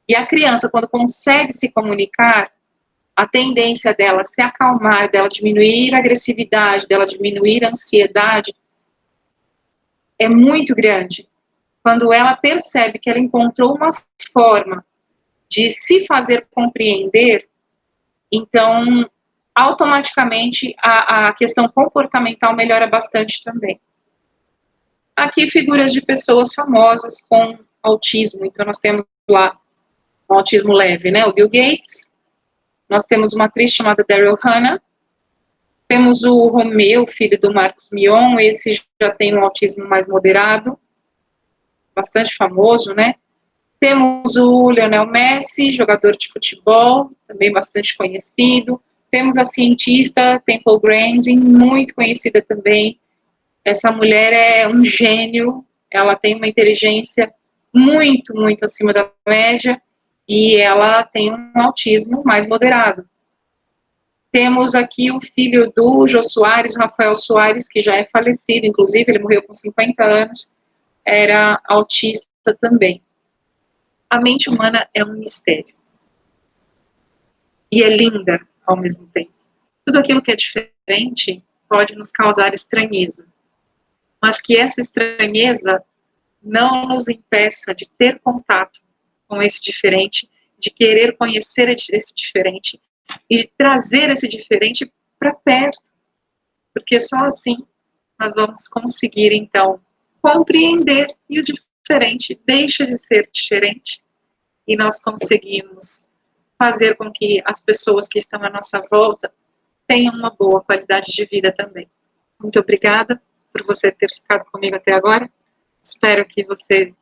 Speaker 2: E a criança, quando consegue se comunicar, a tendência dela se acalmar, dela diminuir a agressividade, dela diminuir a ansiedade, é muito grande. Quando ela percebe que ela encontrou uma forma de se fazer compreender, então, automaticamente, a questão comportamental melhora bastante também. Aqui, figuras de pessoas famosas com autismo. Então, nós temos lá um autismo leve, né? O Bill Gates. Nós temos uma atriz chamada Daryl Hannah. Temos o Romeu, filho do Marcos Mion. Esse já tem um autismo mais moderado, bastante famoso, né? Temos o Lionel Messi, jogador de futebol, também bastante conhecido. Temos a cientista Temple Grandin, muito conhecida também. Essa mulher é um gênio, ela tem uma inteligência muito, muito acima da média e ela tem um autismo mais moderado. Temos aqui o filho do Jô Soares, Rafael Soares, que já é falecido, inclusive, ele morreu com 50 anos, era autista também. A mente humana é um mistério. E é linda ao mesmo tempo. Tudo aquilo que é diferente pode nos causar estranheza. Mas que essa estranheza não nos impeça de ter contato com esse diferente, de querer conhecer esse diferente e de trazer esse diferente para perto. Porque só assim nós vamos conseguir, então, compreender e o diferente deixa de ser diferente e nós conseguimos fazer com que as pessoas que estão à nossa volta tenham uma boa qualidade de vida também. Muito obrigada por você ter ficado comigo até agora. Espero que você...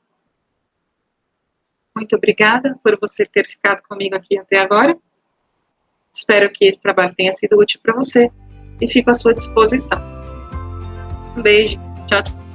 Speaker 2: Muito obrigada por você ter ficado comigo aqui até agora. Espero que esse trabalho tenha sido útil para você e fico à sua disposição. Um beijo. Tchau, tchau.